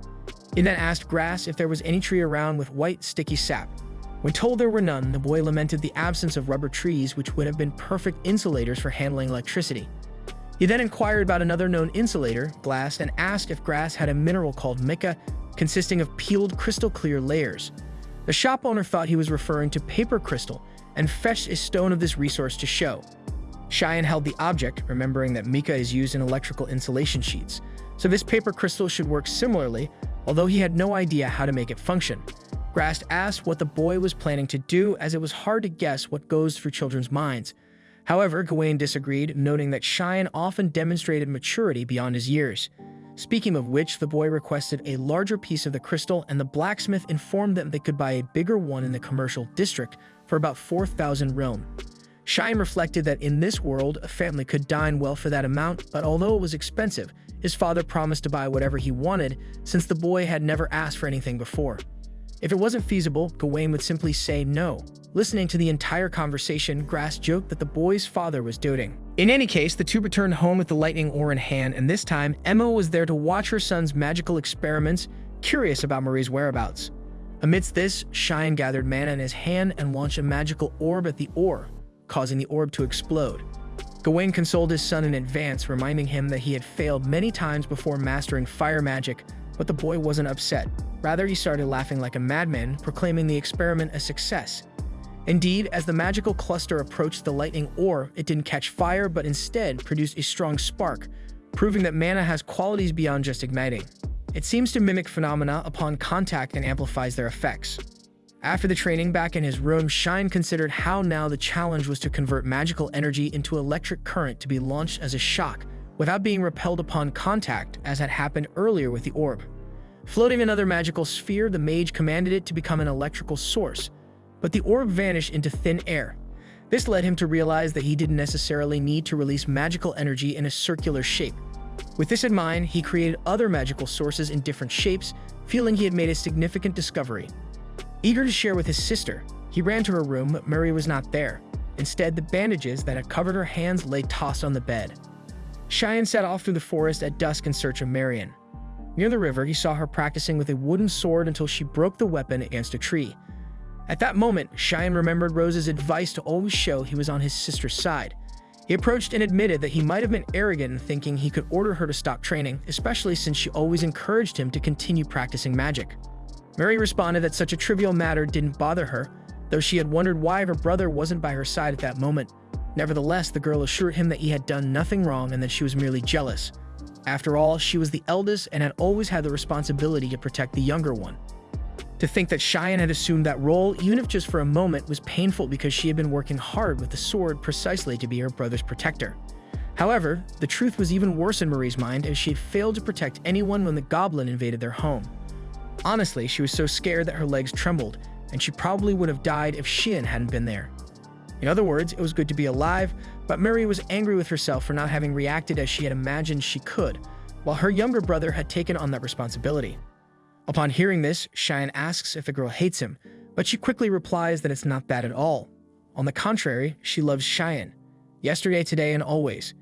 He then asked Grast if there was any tree around with white, sticky sap. When told there were none, the boy lamented the absence of rubber trees, which would have been perfect insulators for handling electricity. He then inquired about another known insulator, glass, and asked if Grast had a mineral called mica, consisting of peeled crystal-clear layers. The shop owner thought he was referring to paper crystal and fetched a stone of this resource to show. Cheyenne held the object, remembering that mica is used in electrical insulation sheets, so this paper crystal should work similarly, although he had no idea how to make it function. Grast asked what the boy was planning to do, as it was hard to guess what goes through children's minds. However, Gawain disagreed, noting that Cheyenne often demonstrated maturity beyond his years. Speaking of which, the boy requested a larger piece of the crystal, and the blacksmith informed them they could buy a bigger one in the commercial district for about 4,000 realm. Cheyenne reflected that in this world, a family could dine well for that amount, but although it was expensive, his father promised to buy whatever he wanted, since the boy had never asked for anything before. If it wasn't feasible, Gawain would simply say no. Listening to the entire conversation, Grast joked that the boy's father was doting. In any case, the two returned home with the lightning ore in hand, and this time, Emma was there to watch her son's magical experiments, curious about Marie's whereabouts. Amidst this, Cheyenne gathered mana in his hand and launched a magical orb at the ore, causing the orb to explode. Gawain consoled his son in advance, reminding him that he had failed many times before mastering fire magic, but the boy wasn't upset. Rather, he started laughing like a madman, proclaiming the experiment a success. Indeed, as the magical cluster approached the lightning ore, it didn't catch fire, but instead produced a strong spark, proving that mana has qualities beyond just igniting. It seems to mimic phenomena upon contact and amplifies their effects. After the training back in his room, Cheyenne considered how now the challenge was to convert magical energy into electric current to be launched as a shock, without being repelled upon contact, as had happened earlier with the orb. Floating another magical sphere, the mage commanded it to become an electrical source. but the orb vanished into thin air. This led him to realize that he didn't necessarily need to release magical energy in a circular shape. With this in mind, he created other magical sources in different shapes, feeling he had made a significant discovery. Eager to share with his sister, he ran to her room, but Mary was not there. Instead, the bandages that had covered her hands lay tossed on the bed. Cheyenne set off through the forest at dusk in search of Marion. Near the river, he saw her practicing with a wooden sword until she broke the weapon against a tree. At that moment, Cheyenne remembered Rose's advice to always show he was on his sister's side. He approached and admitted that he might have been arrogant in thinking he could order her to stop training, especially since she always encouraged him to continue practicing magic. Mary responded that such a trivial matter didn't bother her, though she had wondered why her brother wasn't by her side at that moment. Nevertheless, the girl assured him that he had done nothing wrong and that she was merely jealous. After all, she was the eldest and had always had the responsibility to protect the younger one. To think that Cheyenne had assumed that role, even if just for a moment, was painful because she had been working hard with the sword precisely to be her brother's protector. However, the truth was even worse in Marie's mind, as she had failed to protect anyone when the goblin invaded their home. Honestly, she was so scared that her legs trembled, and she probably would have died if Cheyenne hadn't been there. In other words, it was good to be alive, but Mary was angry with herself for not having reacted as she had imagined she could, while her younger brother had taken on that responsibility. Upon hearing this, Cheyenne asks if the girl hates him, but she quickly replies that it's not that at all. On the contrary, she loves Cheyenne. Yesterday, today, and always.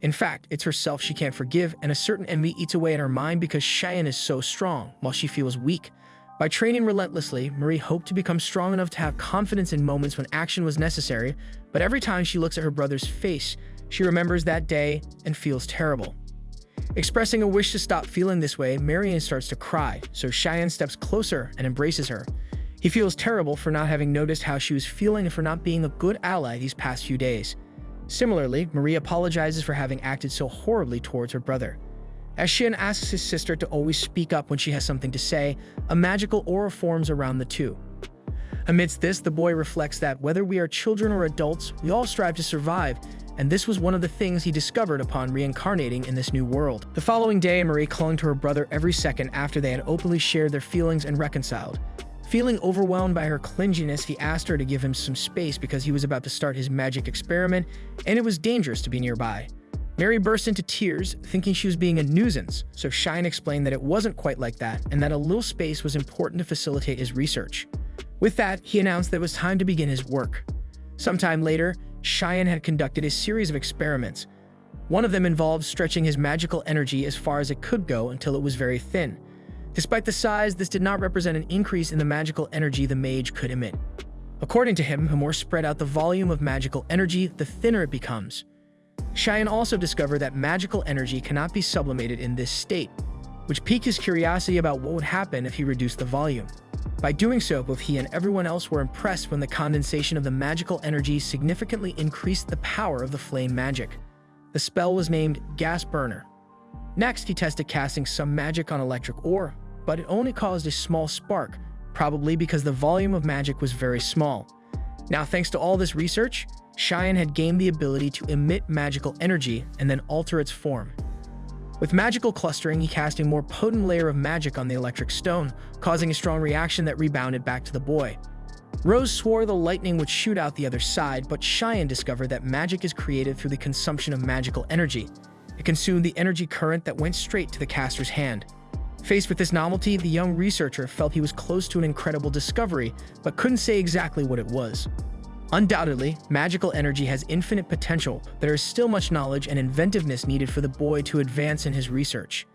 In fact, it's herself she can't forgive, and a certain envy eats away at her mind because Cheyenne is so strong, while she feels weak. By training relentlessly, Marie hoped to become strong enough to have confidence in moments when action was necessary, but every time she looks at her brother's face, she remembers that day and feels terrible. Expressing a wish to stop feeling this way, Marion starts to cry, so Cheyenne steps closer and embraces her. He feels terrible for not having noticed how she was feeling and for not being a good ally these past few days. Similarly, Marie apologizes for having acted so horribly towards her brother. As Cheyenne asks his sister to always speak up when she has something to say, a magical aura forms around the two. Amidst this, the boy reflects that whether we are children or adults, we all strive to survive, and this was one of the things he discovered upon reincarnating in this new world. The following day, Marie clung to her brother every second after they had openly shared their feelings and reconciled. Feeling overwhelmed by her clinginess, he asked her to give him some space because he was about to start his magic experiment, and it was dangerous to be nearby. Mary burst into tears, thinking she was being a nuisance, so Cheyenne explained that it wasn't quite like that, and that a little space was important to facilitate his research. With that, he announced that it was time to begin his work. Sometime later, Cheyenne had conducted a series of experiments. One of them involved stretching his magical energy as far as it could go until it was very thin. Despite the size, this did not represent an increase in the magical energy the mage could emit. According to him, the more spread out the volume of magical energy, the thinner it becomes. Cheyenne also discovered that magical energy cannot be sublimated in this state, which piqued his curiosity about what would happen if he reduced the volume. By doing so, both he and everyone else were impressed when the condensation of the magical energy significantly increased the power of the flame magic. The spell was named Gas Burner. Next, he tested casting some magic on electric ore, but it only caused a small spark, probably because the volume of magic was very small. Now, thanks to all this research, Cheyenne had gained the ability to emit magical energy and then alter its form. With magical clustering, he cast a more potent layer of magic on the electric stone, causing a strong reaction that rebounded back to the boy. Rose swore the lightning would shoot out the other side, but Cheyenne discovered that magic is created through the consumption of magical energy. It consumed the energy current that went straight to the caster's hand. Faced with this novelty, the young researcher felt he was close to an incredible discovery, but couldn't say exactly what it was. Undoubtedly, magical energy has infinite potential, but there is still much knowledge and inventiveness needed for the boy to advance in his research.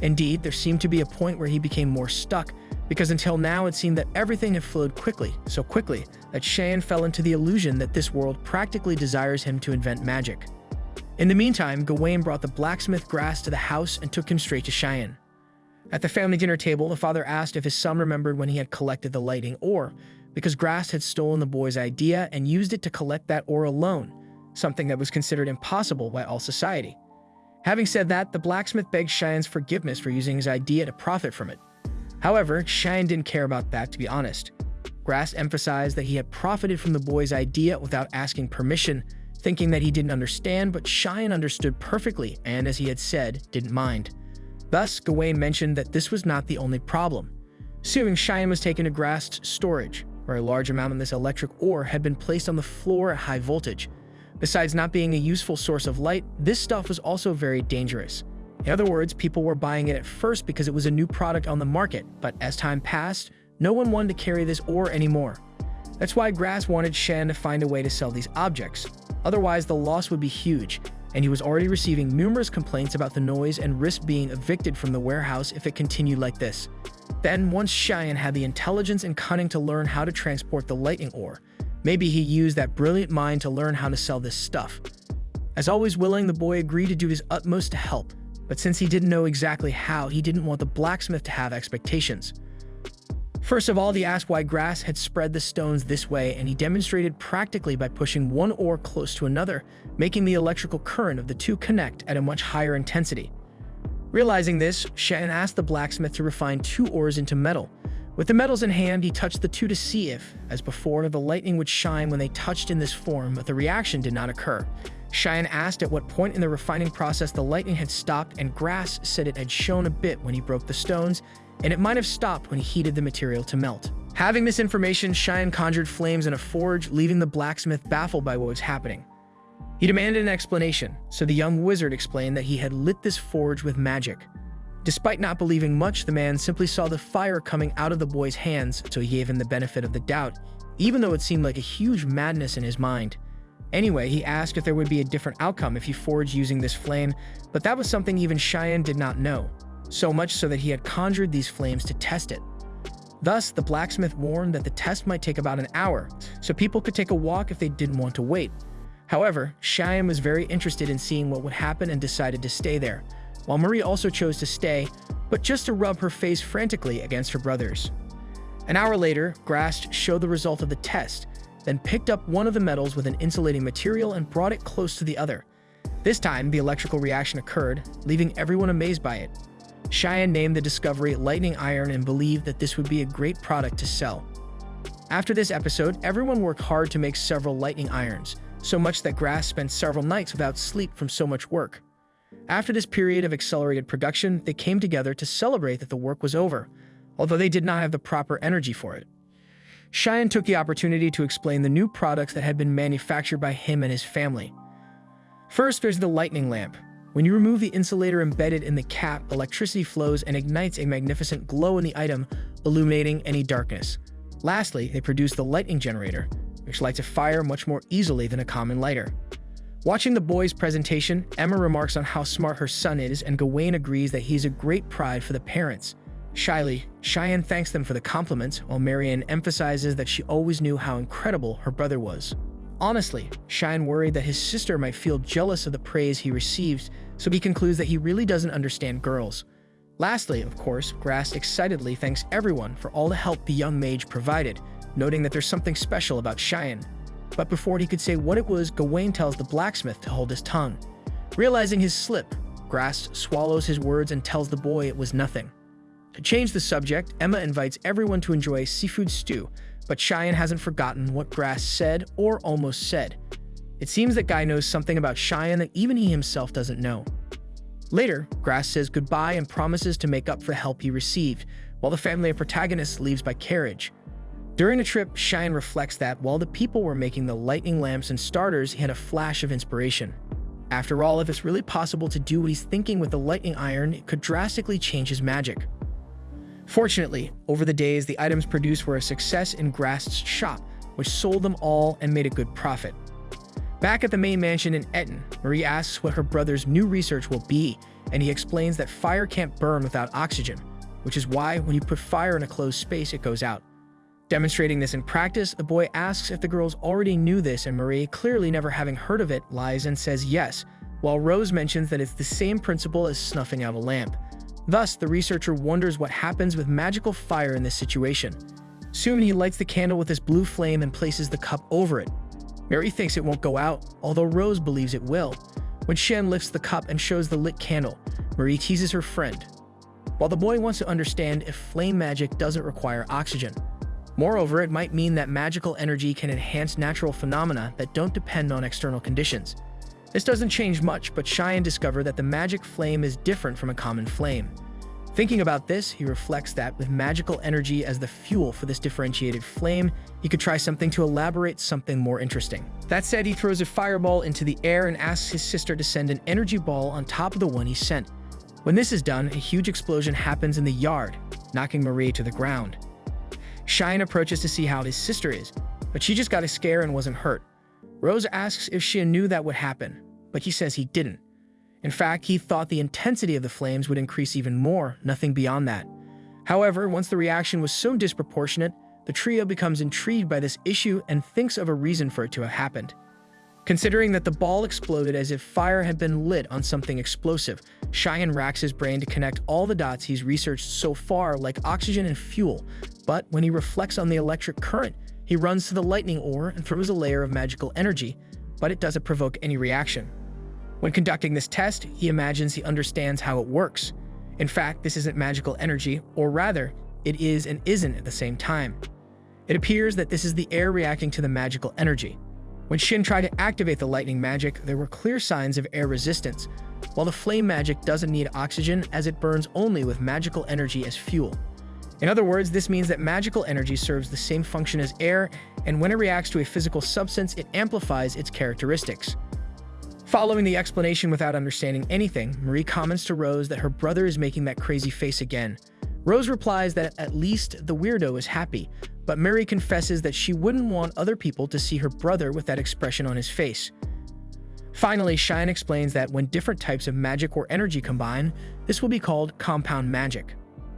Indeed, there seemed to be a point where he became more stuck, because until now it seemed that everything had flowed quickly, so quickly, that Cheyenne fell into the illusion that this world practically desires him to invent magic. In the meantime, Gawain brought the blacksmith Grass to the house and took him straight to Cheyenne. At the family dinner table, the father asked if his son remembered when he had collected the lighting ore, because Grass had stolen the boy's idea and used it to collect that ore alone, something that was considered impossible by all society. Having said that, the blacksmith begged Cheyenne's forgiveness for using his idea to profit from it. However, Cheyenne didn't care about that, to be honest. Grass emphasized that he had profited from the boy's idea without asking permission, thinking that he didn't understand, but Cheyenne understood perfectly and, as he had said, didn't mind. Thus, Gawain mentioned that this was not the only problem. Soon, Cheyenne was taken to Grass's storage. where a large amount of this electric ore had been placed on the floor at high voltage. Besides not being a useful source of light, this stuff was also very dangerous. In other words, people were buying it at first because it was a new product on the market, but as time passed, no one wanted to carry this ore anymore. That's why Grass wanted Shen to find a way to sell these objects. Otherwise, the loss would be huge, and he was already receiving numerous complaints about the noise and risk being evicted from the warehouse if it continued like this. Then, once Cheyenne had the intelligence and cunning to learn how to transport the lightning ore, maybe he used that brilliant mind to learn how to sell this stuff. As always willing, the boy agreed to do his utmost to help, but since he didn't know exactly how, he didn't want the blacksmith to have expectations. First of all, he asked why Grass had spread the stones this way, and he demonstrated practically by pushing one ore close to another, making the electrical current of the two connect at a much higher intensity. Realizing this, Shen asked the blacksmith to refine two ores into metal. With the metals in hand, he touched the two to see if, as before, the lightning would shine when they touched in this form, but the reaction did not occur. Cheyenne asked at what point in the refining process the lightning had stopped, and Grass said it had shone a bit when he broke the stones, and it might have stopped when he heated the material to melt. Having this information, Cheyenne conjured flames in a forge, leaving the blacksmith baffled by what was happening. He demanded an explanation, so the young wizard explained that he had lit this forge with magic. Despite not believing much, the man simply saw the fire coming out of the boy's hands, so he gave him the benefit of the doubt, even though it seemed like a huge madness in his mind. Anyway, he asked if there would be a different outcome if he forged using this flame, but that was something even Cheyenne did not know, so much so that he had conjured these flames to test it. Thus, the blacksmith warned that the test might take about an hour, so people could take a walk if they didn't want to wait. However, Cheyenne was very interested in seeing what would happen and decided to stay there, while Marie also chose to stay, but just to rub her face frantically against her brothers. An hour later, Grass showed the result of the test, then picked up one of the metals with an insulating material and brought it close to the other. This time, the electrical reaction occurred, leaving everyone amazed by it. Cheyenne named the discovery lightning iron and believed that this would be a great product to sell. After this episode, everyone worked hard to make several lightning irons, so much that Grass spent several nights without sleep from so much work. After this period of accelerated production, they came together to celebrate that the work was over, although they did not have the proper energy for it. Cheyenne took the opportunity to explain the new products that had been manufactured by him and his family. First, there's the lightning lamp. When you remove the insulator embedded in the cap, electricity flows and ignites a magnificent glow in the item, illuminating any darkness. Lastly, they produce the lightning generator, which lights a fire much more easily than a common lighter. Watching the boys' presentation, Emma remarks on how smart her son is, and Gawain agrees that he's a great pride for the parents. Shyly, Cheyenne thanks them for the compliments, while Marianne emphasizes that she always knew how incredible her brother was. Honestly, Cheyenne worried that his sister might feel jealous of the praise he received, so he concludes that he really doesn't understand girls. Lastly, of course, Grass excitedly thanks everyone for all the help the young mage provided, noting that there's something special about Cheyenne. But before he could say what it was, Gawain tells the blacksmith to hold his tongue. Realizing his slip, Grass swallows his words and tells the boy it was nothing. To change the subject, Emma invites everyone to enjoy seafood stew, but Cheyenne hasn't forgotten what Grass said or almost said. It seems that Guy knows something about Cheyenne that even he himself doesn't know. Later, Grass says goodbye and promises to make up for the help he received, while the family of protagonists leaves by carriage. During the trip, Cheyenne reflects that while the people were making the lightning lamps and starters, he had a flash of inspiration. After all, if it's really possible to do what he's thinking with the lightning iron, it could drastically change his magic. Fortunately, over the days, the items produced were a success in Grass's shop, which sold them all and made a good profit. Back at the main mansion in Eton, Marie asks what her brother's new research will be, and he explains that fire can't burn without oxygen, which is why when you put fire in a closed space, it goes out. Demonstrating this in practice, the boy asks if the girls already knew this, and Marie, clearly never having heard of it, lies and says yes, while Rose mentions that it's the same principle as snuffing out a lamp. Thus, the researcher wonders what happens with magical fire in this situation. Soon, he lights the candle with this blue flame and places the cup over it. Mary thinks it won't go out, although Rose believes it will. When Shen lifts the cup and shows the lit candle, Marie teases her friend, while the boy wants to understand if flame magic doesn't require oxygen. Moreover, it might mean that magical energy can enhance natural phenomena that don't depend on external conditions. This doesn't change much, but Cheyenne discovered that the magic flame is different from a common flame. Thinking about this, he reflects that with magical energy as the fuel for this differentiated flame, he could try something to elaborate something more interesting. That said, he throws a fireball into the air and asks his sister to send an energy ball on top of the one he sent. When this is done, a huge explosion happens in the yard, knocking Marie to the ground. Cheyenne approaches to see how his sister is, but she just got a scare and wasn't hurt. Rose asks if she knew that would happen, but he says he didn't. In fact, he thought the intensity of the flames would increase even more, nothing beyond that. However, once the reaction was so disproportionate, the trio becomes intrigued by this issue and thinks of a reason for it to have happened. Considering that the ball exploded as if fire had been lit on something explosive, Cheyenne racks his brain to connect all the dots he's researched so far, like oxygen and fuel. But when he reflects on the electric current, he runs to the lightning ore and throws a layer of magical energy, but it doesn't provoke any reaction. When conducting this test, he imagines he understands how it works. In fact, this isn't magical energy, or rather, it is and isn't at the same time. It appears that this is the air reacting to the magical energy. When Shin tried to activate the lightning magic, there were clear signs of air resistance, while the flame magic doesn't need oxygen as it burns only with magical energy as fuel. In other words, this means that magical energy serves the same function as air, and when it reacts to a physical substance, it amplifies its characteristics. Following the explanation without understanding anything, Marie comments to Rose that her brother is making that crazy face again. Rose replies that at least the weirdo is happy, but Marie confesses that she wouldn't want other people to see her brother with that expression on his face. Finally, Cheyenne explains that when different types of magic or energy combine, this will be called compound magic.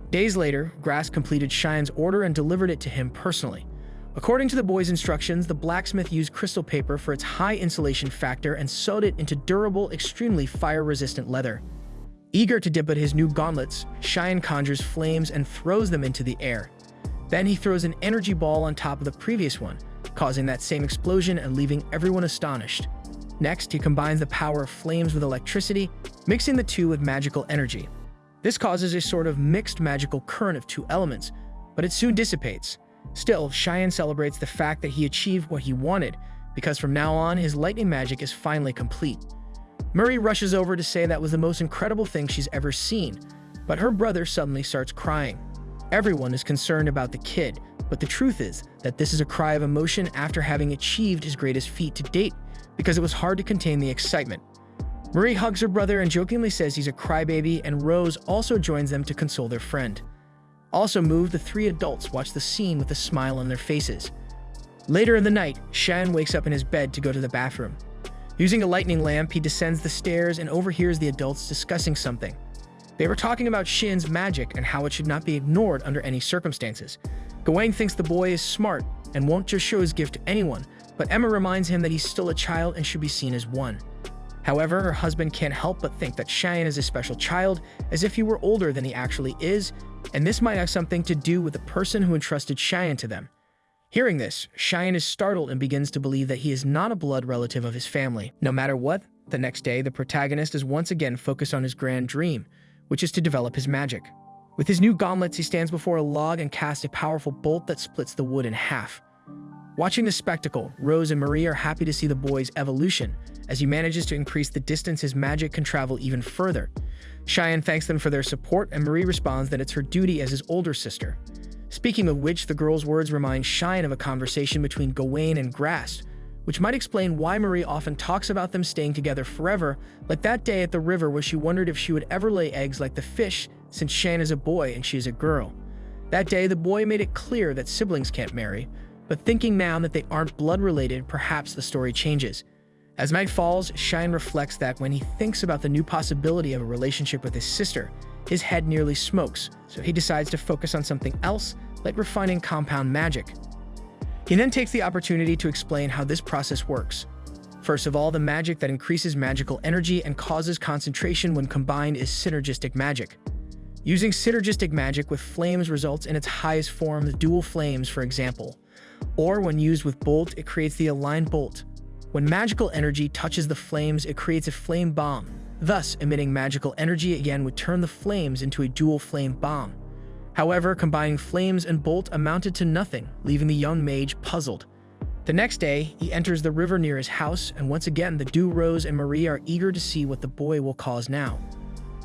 Days later, Grass completed Cheyenne's order and delivered it to him personally. According to the boy's instructions, the blacksmith used crystal paper for its high insulation factor and sewed it into durable, extremely fire-resistant leather. Eager to dip at his new gauntlets, Cheyenne conjures flames and throws them into the air. Then he throws an energy ball on top of the previous one, causing that same explosion and leaving everyone astonished. Next, he combines the power of flames with electricity, mixing the two with magical energy. This causes a sort of mixed magical current of two elements, but it soon dissipates. Still, Cheyenne celebrates the fact that he achieved what he wanted, because from now on, his lightning magic is finally complete. Marie rushes over to say that was the most incredible thing she's ever seen, but her brother suddenly starts crying. Everyone is concerned about the kid, but the truth is that this is a cry of emotion after having achieved his greatest feat to date, because it was hard to contain the excitement. Marie hugs her brother and jokingly says he's a crybaby, and Rose also joins them to console their friend. Also moved, the three adults watch the scene with a smile on their faces. Later in the night, Cheyenne wakes up in his bed to go to the bathroom. Using a lightning lamp, he descends the stairs and overhears the adults discussing something. They were talking about Shin's magic and how it should not be ignored under any circumstances. Gawain thinks the boy is smart and won't just show his gift to anyone, but Emma reminds him that he's still a child and should be seen as one. However, her husband can't help but think that Cheyenne is a special child, as if he were older than he actually is, and this might have something to do with the person who entrusted Cheyenne to them. Hearing this, Cheyenne is startled and begins to believe that he is not a blood relative of his family. No matter what, the next day, the protagonist is once again focused on his grand dream, which is to develop his magic. With his new gauntlets, he stands before a log and casts a powerful bolt that splits the wood in half. Watching the spectacle, Rose and Marie are happy to see the boy's evolution, as he manages to increase the distance his magic can travel even further. Cheyenne thanks them for their support, and Marie responds that it's her duty as his older sister. Speaking of which, the girl's words remind Cheyenne of a conversation between Gawain and Grass, which might explain why Marie often talks about them staying together forever, like that day at the river where she wondered if she would ever lay eggs like the fish, since Cheyenne is a boy and she is a girl. That day, the boy made it clear that siblings can't marry, but thinking now that they aren't blood-related, perhaps the story changes. As night falls, Cheyenne reflects that when he thinks about the new possibility of a relationship with his sister, his head nearly smokes, so he decides to focus on something else, like refining compound magic. He then takes the opportunity to explain how this process works. First of all, the magic that increases magical energy and causes concentration when combined is synergistic magic. Using synergistic magic with flames results in its highest form, dual flames, for example. Or when used with bolt, it creates the aligned bolt. When magical energy touches the flames, it creates a flame bomb. Thus, emitting magical energy again would turn the flames into a dual flame bomb. However, combining flames and bolt amounted to nothing, leaving the young mage puzzled. The next day, he enters the river near his house, and once again the Rose and Marie are eager to see what the boy will cause now.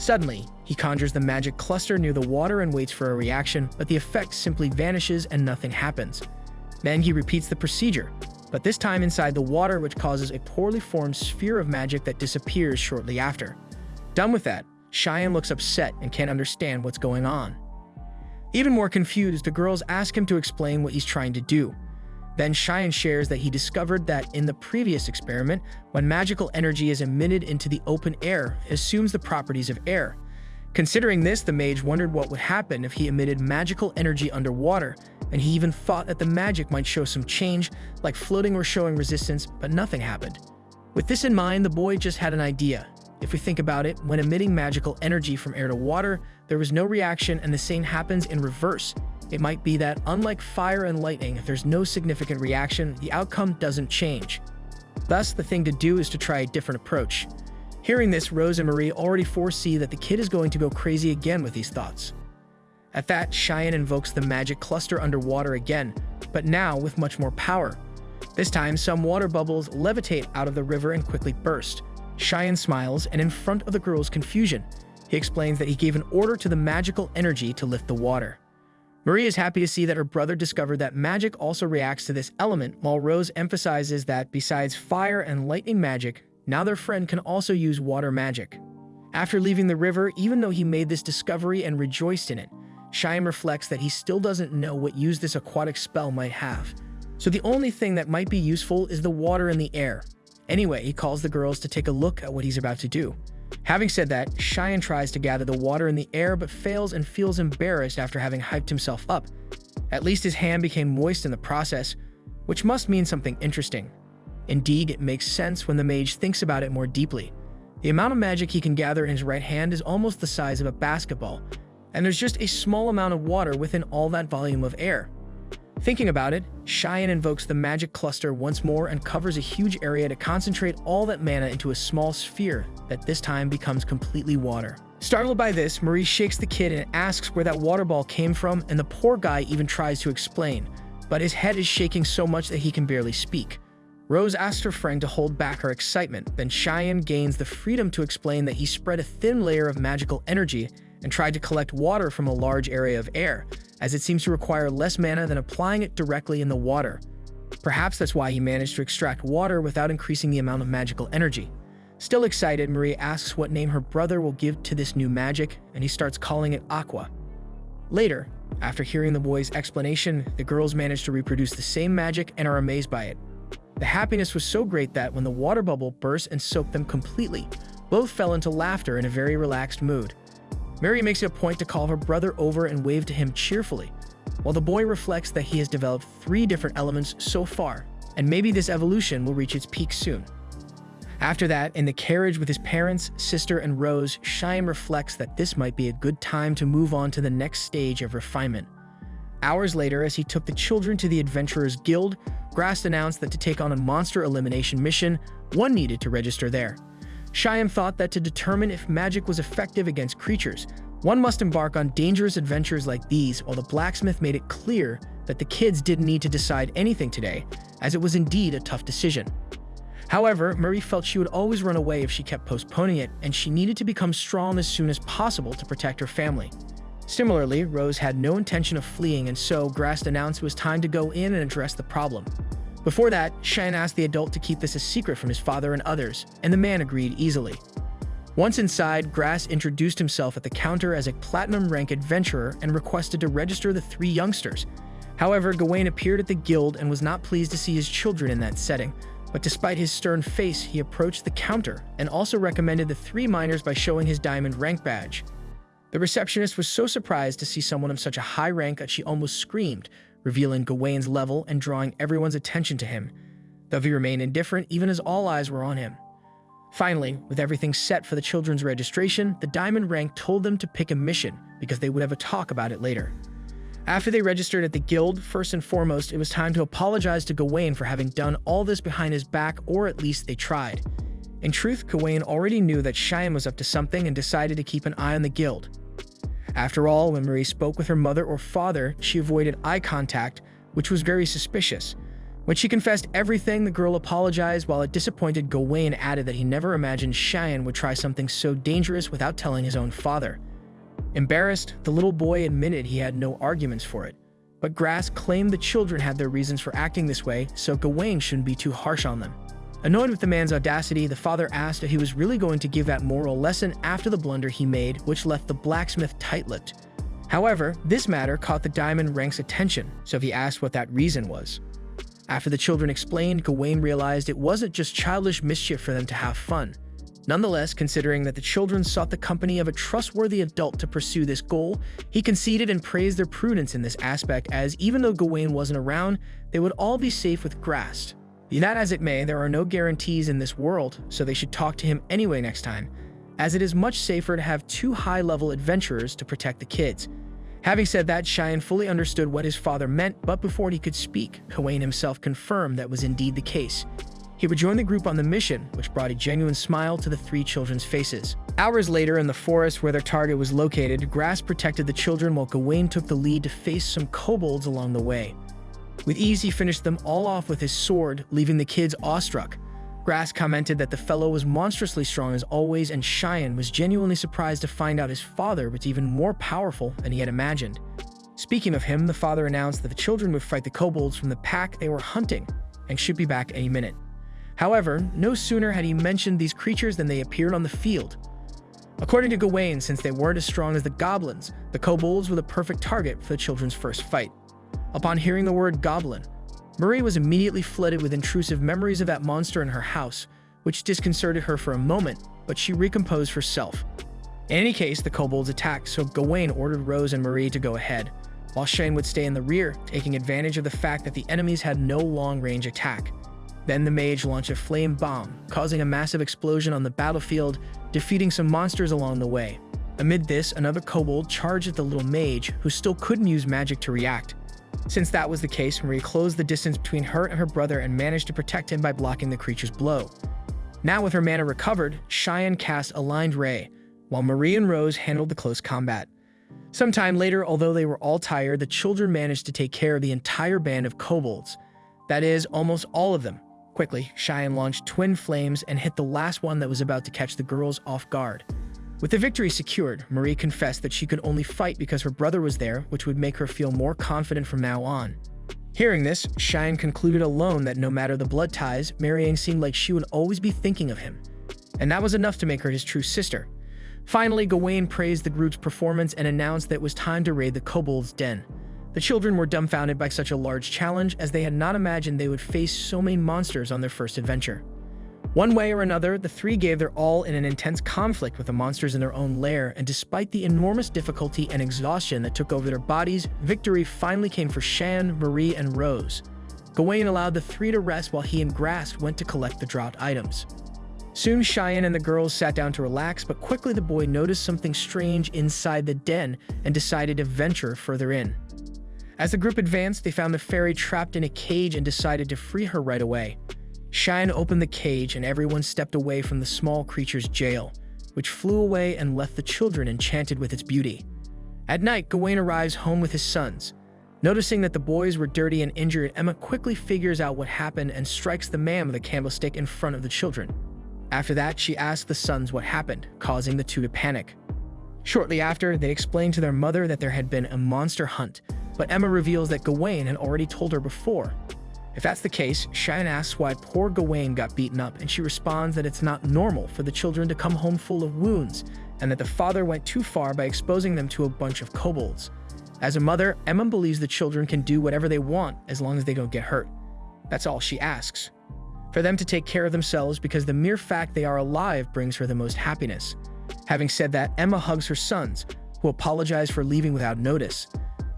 Suddenly, he conjures the magic cluster near the water and waits for a reaction, but the effect simply vanishes and nothing happens. Then he repeats the procedure, but this time inside the water, which causes a poorly formed sphere of magic that disappears shortly after. Done with that, Cheyenne looks upset and can't understand what's going on. Even more confused, the girls ask him to explain what he's trying to do. Then Cheyenne shares that he discovered that in the previous experiment, when magical energy is emitted into the open air, it assumes the properties of air. Considering this, the mage wondered what would happen if he emitted magical energy underwater, and he even thought that the magic might show some change, like floating or showing resistance, but nothing happened. With this in mind, the boy just had an idea. If we think about it, when emitting magical energy from air to water, there was no reaction, and the same happens in reverse. It might be that, unlike fire and lightning, if there's no significant reaction, the outcome doesn't change. Thus, the thing to do is to try a different approach. Hearing this, Rose and Marie already foresee that the kid is going to go crazy again with these thoughts. At that, Cheyenne invokes the magic cluster underwater again, but now with much more power. This time, some water bubbles levitate out of the river and quickly burst. Cheyenne smiles, and in front of the girls' confusion, he explains that he gave an order to the magical energy to lift the water. Marie is happy to see that her brother discovered that magic also reacts to this element, while Rose emphasizes that besides fire and lightning magic, now their friend can also use water magic. After leaving the river, even though he made this discovery and rejoiced in it, Cheyenne reflects that he still doesn't know what use this aquatic spell might have. So the only thing that might be useful is the water in the air. Anyway, he calls the girls to take a look at what he's about to do. Having said that, Cheyenne tries to gather the water in the air but fails and feels embarrassed after having hyped himself up. At least his hand became moist in the process, which must mean something interesting. Indeed, it makes sense when the mage thinks about it more deeply. The amount of magic he can gather in his right hand is almost the size of a basketball, and there's just a small amount of water within all that volume of air. Thinking about it, Cheyenne invokes the magic cluster once more and covers a huge area to concentrate all that mana into a small sphere that this time becomes completely water. Startled by this, Marie shakes the kid and asks where that water ball came from, and the poor guy even tries to explain, but his head is shaking so much that he can barely speak. Rose asks her friend to hold back her excitement, then Cheyenne gains the freedom to explain that he spread a thin layer of magical energy and tried to collect water from a large area of air, as it seems to require less mana than applying it directly in the water. Perhaps that's why he managed to extract water without increasing the amount of magical energy. Still excited, Marie asks what name her brother will give to this new magic, and he starts calling it Aqua. Later, after hearing the boy's explanation, the girls manage to reproduce the same magic and are amazed by it. The happiness was so great that when the water bubble burst and soaked them completely, both fell into laughter in a very relaxed mood. Mary makes it a point to call her brother over and wave to him cheerfully, while the boy reflects that he has developed 3 different elements so far, and maybe this evolution will reach its peak soon. After that, in the carriage with his parents, sister, and Rose, Cheyenne reflects that this might be a good time to move on to the next stage of refinement. Hours later, as he took the children to the Adventurers Guild, Grass announced that to take on a monster elimination mission, one needed to register there. Cheyenne thought that to determine if magic was effective against creatures, one must embark on dangerous adventures like these, while the blacksmith made it clear that the kids didn't need to decide anything today, as it was indeed a tough decision. However, Marie felt she would always run away if she kept postponing it, and she needed to become strong as soon as possible to protect her family. Similarly, Rose had no intention of fleeing, and so Grass announced it was time to go in and address the problem. Before that, Cheyenne asked the adult to keep this a secret from his father and others, and the man agreed easily. Once inside, Grass introduced himself at the counter as a platinum rank adventurer and requested to register the 3 youngsters. However, Gawain appeared at the guild and was not pleased to see his children in that setting, but despite his stern face, he approached the counter and also recommended the 3 minors by showing his diamond rank badge. The receptionist was so surprised to see someone of such a high rank that she almost screamed, revealing Gawain's level and drawing everyone's attention to him, though he remained indifferent even as all eyes were on him. Finally, with everything set for the children's registration, the diamond rank told them to pick a mission because they would have a talk about it later. After they registered at the guild, first and foremost, it was time to apologize to Gawain for having done all this behind his back, or at least they tried. In truth, Gawain already knew that Cheyenne was up to something and decided to keep an eye on the guild. After all, when Marie spoke with her mother or father, she avoided eye contact, which was very suspicious. When she confessed everything, the girl apologized, while a disappointed Gawain added that he never imagined Cheyenne would try something so dangerous without telling his own father. Embarrassed, the little boy admitted he had no arguments for it, but Grass claimed the children had their reasons for acting this way, so Gawain shouldn't be too harsh on them. Annoyed with the man's audacity, the father asked if he was really going to give that moral lesson after the blunder he made, which left the blacksmith tight-lipped. However, this matter caught the diamond rank's attention, so he asked what that reason was. After the children explained, Gawain realized it wasn't just childish mischief for them to have fun. Nonetheless, considering that the children sought the company of a trustworthy adult to pursue this goal, he conceded and praised their prudence in this aspect, as even though Gawain wasn't around, they would all be safe with Grass. Be that as it may, there are no guarantees in this world, so they should talk to him anyway next time, as it is much safer to have two high-level adventurers to protect the kids. Having said that, Cheyenne fully understood what his father meant, but before he could speak, Gawain himself confirmed that was indeed the case. He would join the group on the mission, which brought a genuine smile to the three children's faces. Hours later, in the forest where their target was located, Grass protected the children while Gawain took the lead to face some kobolds along the way. With ease, he finished them all off with his sword, leaving the kids awestruck. Grass commented that the fellow was monstrously strong as always, and Cheyenne was genuinely surprised to find out his father was even more powerful than he had imagined. Speaking of him, the father announced that the children would fight the kobolds from the pack they were hunting and should be back any minute. However, no sooner had he mentioned these creatures than they appeared on the field. According to Gawain, since they weren't as strong as the goblins, the kobolds were the perfect target for the children's first fight. Upon hearing the word goblin, Marie was immediately flooded with intrusive memories of that monster in her house, which disconcerted her for a moment, but she recomposed herself. In any case, the kobolds attacked, so Gawain ordered Rose and Marie to go ahead, while Shane would stay in the rear, taking advantage of the fact that the enemies had no long-range attack. Then the mage launched a flame bomb, causing a massive explosion on the battlefield, defeating some monsters along the way. Amid this, another kobold charged at the little mage, who still couldn't use magic to react. Since that was the case, Marie closed the distance between her and her brother and managed to protect him by blocking the creature's blow. Now with her mana recovered, Cheyenne cast Aligned Ray, while Marie and Rose handled the close combat. Sometime later, although they were all tired, the children managed to take care of the entire band of kobolds. That is, almost all of them. Quickly, Cheyenne launched twin flames and hit the last one that was about to catch the girls off guard. With the victory secured, Marie confessed that she could only fight because her brother was there, which would make her feel more confident from now on. Hearing this, Cheyenne concluded alone that no matter the blood ties, marrying seemed like she would always be thinking of him. And that was enough to make her his true sister. Finally, Gawain praised the group's performance and announced that it was time to raid the kobolds' den. The children were dumbfounded by such a large challenge, as they had not imagined they would face so many monsters on their first adventure. One way or another, the three gave their all in an intense conflict with the monsters in their own lair, and despite the enormous difficulty and exhaustion that took over their bodies, victory finally came for Shan, Marie, and Rose. Gawain allowed the three to rest while he and Grass went to collect the dropped items. Soon Cheyenne and the girls sat down to relax, but quickly the boy noticed something strange inside the den and decided to venture further in. As the group advanced, they found the fairy trapped in a cage and decided to free her right away. Cheyenne opened the cage and everyone stepped away from the small creature's jail, which flew away and left the children enchanted with its beauty. At night, Gawain arrives home with his sons. Noticing that the boys were dirty and injured, Emma quickly figures out what happened and strikes the man with a candlestick in front of the children. After that, she asks the sons what happened, causing the two to panic. Shortly after, they explain to their mother that there had been a monster hunt, but Emma reveals that Gawain had already told her before. If that's the case, Cheyenne asks why poor Gawain got beaten up, and she responds that it's not normal for the children to come home full of wounds, and that the father went too far by exposing them to a bunch of kobolds. As a mother, Emma believes the children can do whatever they want as long as they don't get hurt. That's all she asks. For them to take care of themselves, because the mere fact they are alive brings her the most happiness. Having said that, Emma hugs her sons, who apologize for leaving without notice.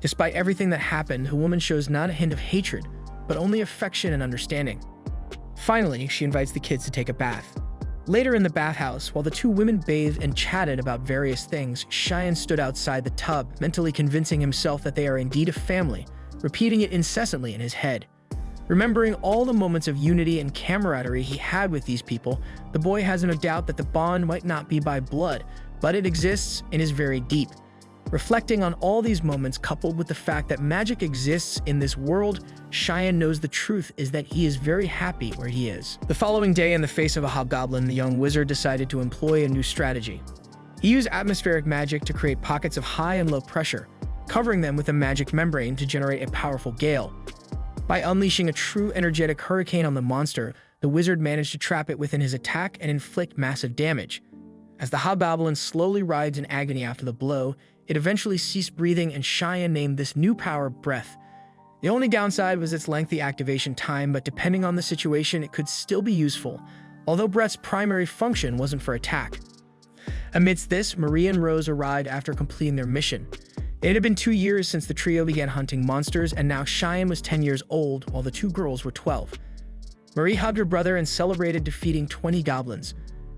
Despite everything that happened, the woman shows not a hint of hatred, but only affection and understanding. Finally, she invites the kids to take a bath. Later in the bathhouse, while the two women bathed and chatted about various things, Cheyenne stood outside the tub, mentally convincing himself that they are indeed a family, repeating it incessantly in his head. Remembering all the moments of unity and camaraderie he had with these people, the boy has no doubt that the bond might not be by blood, but it exists and is very deep. Reflecting on all these moments, coupled with the fact that magic exists in this world, Cheyenne knows the truth is that he is very happy where he is. The following day, in the face of a hobgoblin, the young wizard decided to employ a new strategy. He used atmospheric magic to create pockets of high and low pressure, covering them with a magic membrane to generate a powerful gale. By unleashing a true energetic hurricane on the monster, the wizard managed to trap it within his attack and inflict massive damage. As the hobgoblin slowly writhed in agony after the blow, it eventually ceased breathing, and Cheyenne named this new power Breath. The only downside was its lengthy activation time, but depending on the situation, it could still be useful, although Breath's primary function wasn't for attack. Amidst this, Marie and Rose arrived after completing their mission. It had been 2 years since the trio began hunting monsters, and now Cheyenne was 10 years old, while the two girls were 12. Marie hugged her brother and celebrated defeating 20 goblins.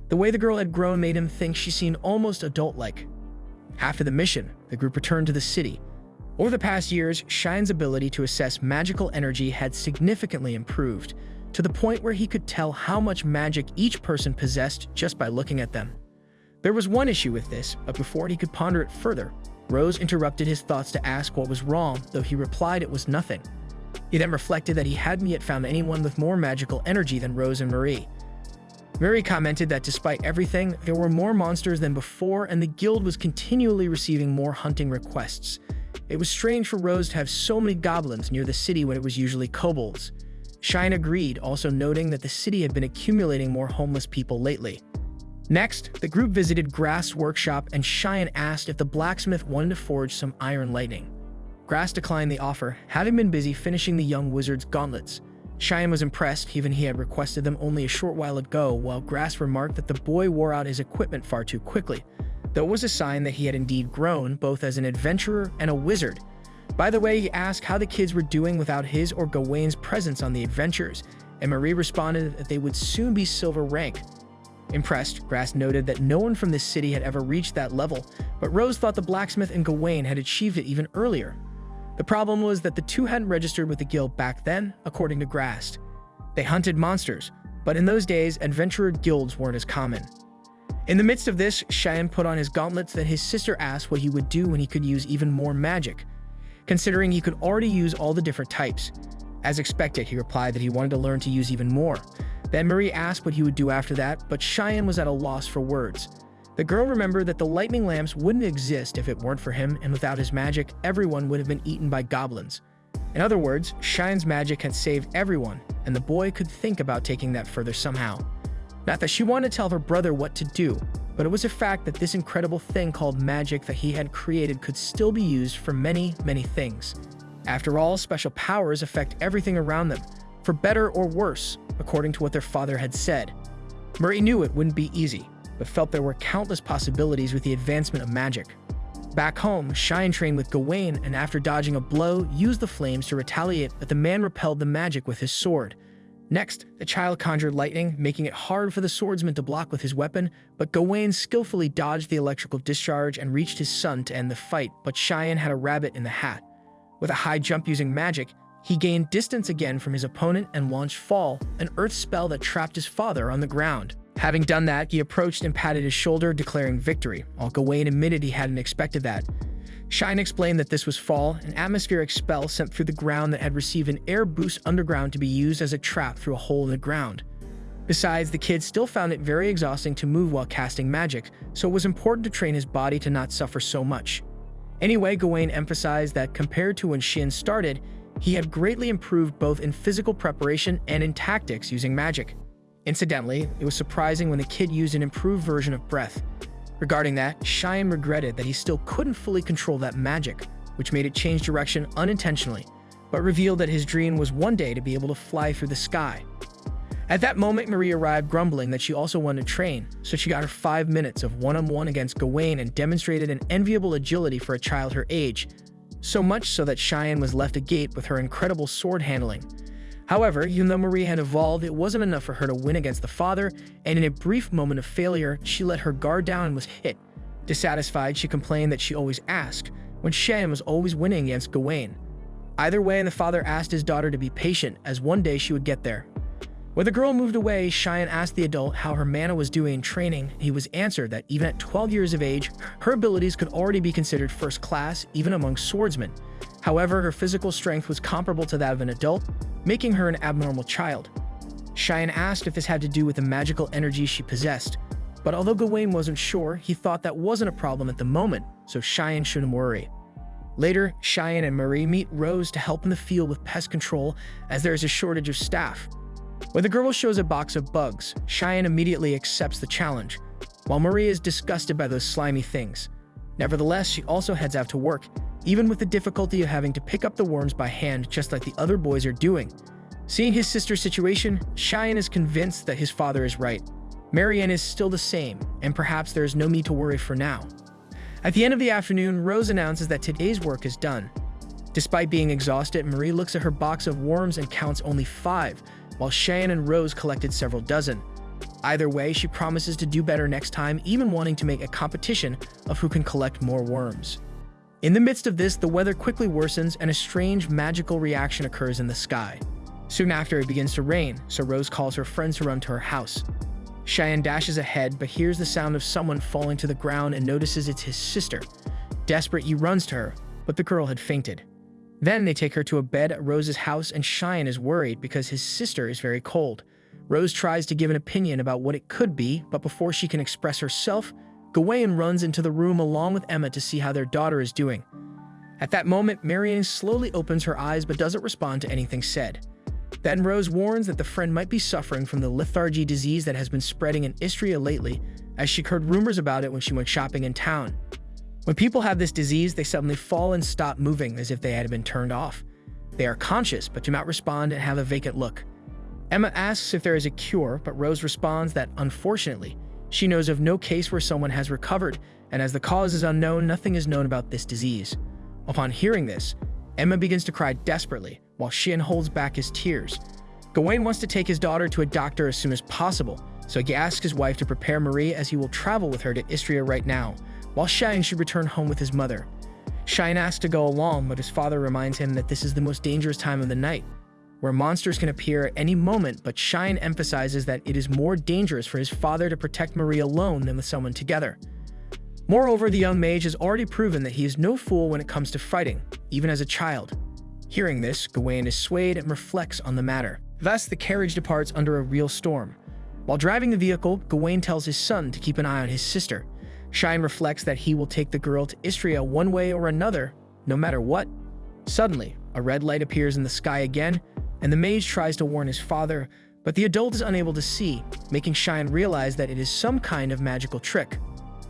The way the girl had grown made him think she seemed almost adult-like. After the mission, the group returned to the city. Over the past years, Cheyenne's ability to assess magical energy had significantly improved, to the point where he could tell how much magic each person possessed just by looking at them. There was one issue with this, but before he could ponder it further, Rose interrupted his thoughts to ask what was wrong, though he replied it was nothing. He then reflected that he hadn't yet found anyone with more magical energy than Rose and Marie. Marie commented that despite everything, there were more monsters than before, and the guild was continually receiving more hunting requests. It was strange for Rose to have so many goblins near the city when it was usually kobolds. Cheyenne agreed, also noting that the city had been accumulating more homeless people lately. Next, the group visited Grass's workshop, and Cheyenne asked if the blacksmith wanted to forge some iron lightning. Grass declined the offer, having been busy finishing the young wizard's gauntlets. Cheyenne was impressed, given he had requested them only a short while ago, while Grass remarked that the boy wore out his equipment far too quickly, though it was a sign that he had indeed grown, both as an adventurer and a wizard. By the way, he asked how the kids were doing without his or Gawain's presence on the adventures, and Marie responded that they would soon be silver rank. Impressed, Grass noted that no one from this city had ever reached that level, but Rose thought the blacksmith and Gawain had achieved it even earlier. The problem was that the two hadn't registered with the guild back then, according to Grass. They hunted monsters, but in those days, adventurer guilds weren't as common. In the midst of this, Cheyenne put on his gauntlets that his sister asked what he would do when he could use even more magic, considering he could already use all the different types. As expected, he replied that he wanted to learn to use even more. Then Marie asked what he would do after that, but Cheyenne was at a loss for words. The girl remembered that the lightning lamps wouldn't exist if it weren't for him, and without his magic, everyone would have been eaten by goblins. In other words, Cheyenne's magic had saved everyone, and the boy could think about taking that further somehow. Not that she wanted to tell her brother what to do, but it was a fact that this incredible thing called magic that he had created could still be used for many, many things. After all, special powers affect everything around them, for better or worse, according to what their father had said. Marie knew it wouldn't be easy, but felt there were countless possibilities with the advancement of magic. Back home, Cheyenne trained with Gawain, and after dodging a blow, used the flames to retaliate, but the man repelled the magic with his sword. Next, the child conjured lightning, making it hard for the swordsman to block with his weapon, but Gawain skillfully dodged the electrical discharge and reached his son to end the fight, but Cheyenne had a rabbit in the hat. With a high jump using magic, he gained distance again from his opponent and launched Fall, an earth spell that trapped his father on the ground. Having done that, he approached and patted his shoulder, declaring victory, while Gawain admitted he hadn't expected that. Cheyenne explained that this was Fall, an atmospheric spell sent through the ground that had received an air boost underground to be used as a trap through a hole in the ground. Besides, the kid still found it very exhausting to move while casting magic, so it was important to train his body to not suffer so much. Anyway, Gawain emphasized that compared to when Shin started, he had greatly improved both in physical preparation and in tactics using magic. Incidentally, it was surprising when the kid used an improved version of Breath. Regarding that, Cheyenne regretted that he still couldn't fully control that magic, which made it change direction unintentionally, but revealed that his dream was one day to be able to fly through the sky. At that moment, Marie arrived grumbling that she also wanted to train, so she got her 5 minutes of one-on-one against Gawain and demonstrated an enviable agility for a child her age, so much so that Cheyenne was left agape with her incredible sword handling. However, even though Marie had evolved, it wasn't enough for her to win against the father, and in a brief moment of failure, she let her guard down and was hit. Dissatisfied, she complained that she always asked, when Cheyenne was always winning against Gawain. Either way, the father asked his daughter to be patient, as one day she would get there. When the girl moved away, Cheyenne asked the adult how her mana was doing in training. He was answered that even at 12 years of age, her abilities could already be considered first class, even among swordsmen. However, her physical strength was comparable to that of an adult, making her an abnormal child. Cheyenne asked if this had to do with the magical energy she possessed, but although Gawain wasn't sure, he thought that wasn't a problem at the moment, so Cheyenne shouldn't worry. Later, Cheyenne and Marie meet Rose to help in the field with pest control as there is a shortage of staff. When the girl shows a box of bugs, Cheyenne immediately accepts the challenge, while Marie is disgusted by those slimy things. Nevertheless, she also heads out to work, even with the difficulty of having to pick up the worms by hand just like the other boys are doing. Seeing his sister's situation, Cheyenne is convinced that his father is right. Marianne is still the same, and perhaps there is no need to worry for now. At the end of the afternoon, Rose announces that today's work is done. Despite being exhausted, Marie looks at her box of worms and counts only 5, while Cheyenne and Rose collected several dozen. Either way, she promises to do better next time, even wanting to make a competition of who can collect more worms. In the midst of this, the weather quickly worsens and a strange magical reaction occurs in the sky. Soon after, it begins to rain, so Rose calls her friends to run to her house. Cheyenne dashes ahead, but hears the sound of someone falling to the ground and notices it's his sister. Desperate, he runs to her, but the girl had fainted. Then they take her to a bed at Rose's house, and Cheyenne is worried because his sister is very cold. Rose tries to give an opinion about what it could be, but before she can express herself, Gawain runs into the room along with Emma to see how their daughter is doing. At that moment, Marianne slowly opens her eyes but doesn't respond to anything said. Then Rose warns that the friend might be suffering from the lethargy disease that has been spreading in Istria lately, as she heard rumors about it when she went shopping in town. When people have this disease, they suddenly fall and stop moving as if they had been turned off. They are conscious but do not respond and have a vacant look. Emma asks if there is a cure, but Rose responds that, unfortunately, she knows of no case where someone has recovered, and as the cause is unknown, nothing is known about this disease. Upon hearing this, Emma begins to cry desperately, while Cheyenne holds back his tears. Gawain wants to take his daughter to a doctor as soon as possible, so he asks his wife to prepare Marie as he will travel with her to Istria right now, while Cheyenne should return home with his mother. Cheyenne asks to go along, but his father reminds him that this is the most dangerous time of the night, where monsters can appear at any moment, but Cheyenne emphasizes that it is more dangerous for his father to protect Marie alone than with someone together. Moreover, the young mage has already proven that he is no fool when it comes to fighting, even as a child. Hearing this, Gawain is swayed and reflects on the matter. Thus, the carriage departs under a real storm. While driving the vehicle, Gawain tells his son to keep an eye on his sister. Cheyenne reflects that he will take the girl to Istria one way or another, no matter what. Suddenly, a red light appears in the sky again, and the mage tries to warn his father, but the adult is unable to see, making Cheyenne realize that it is some kind of magical trick.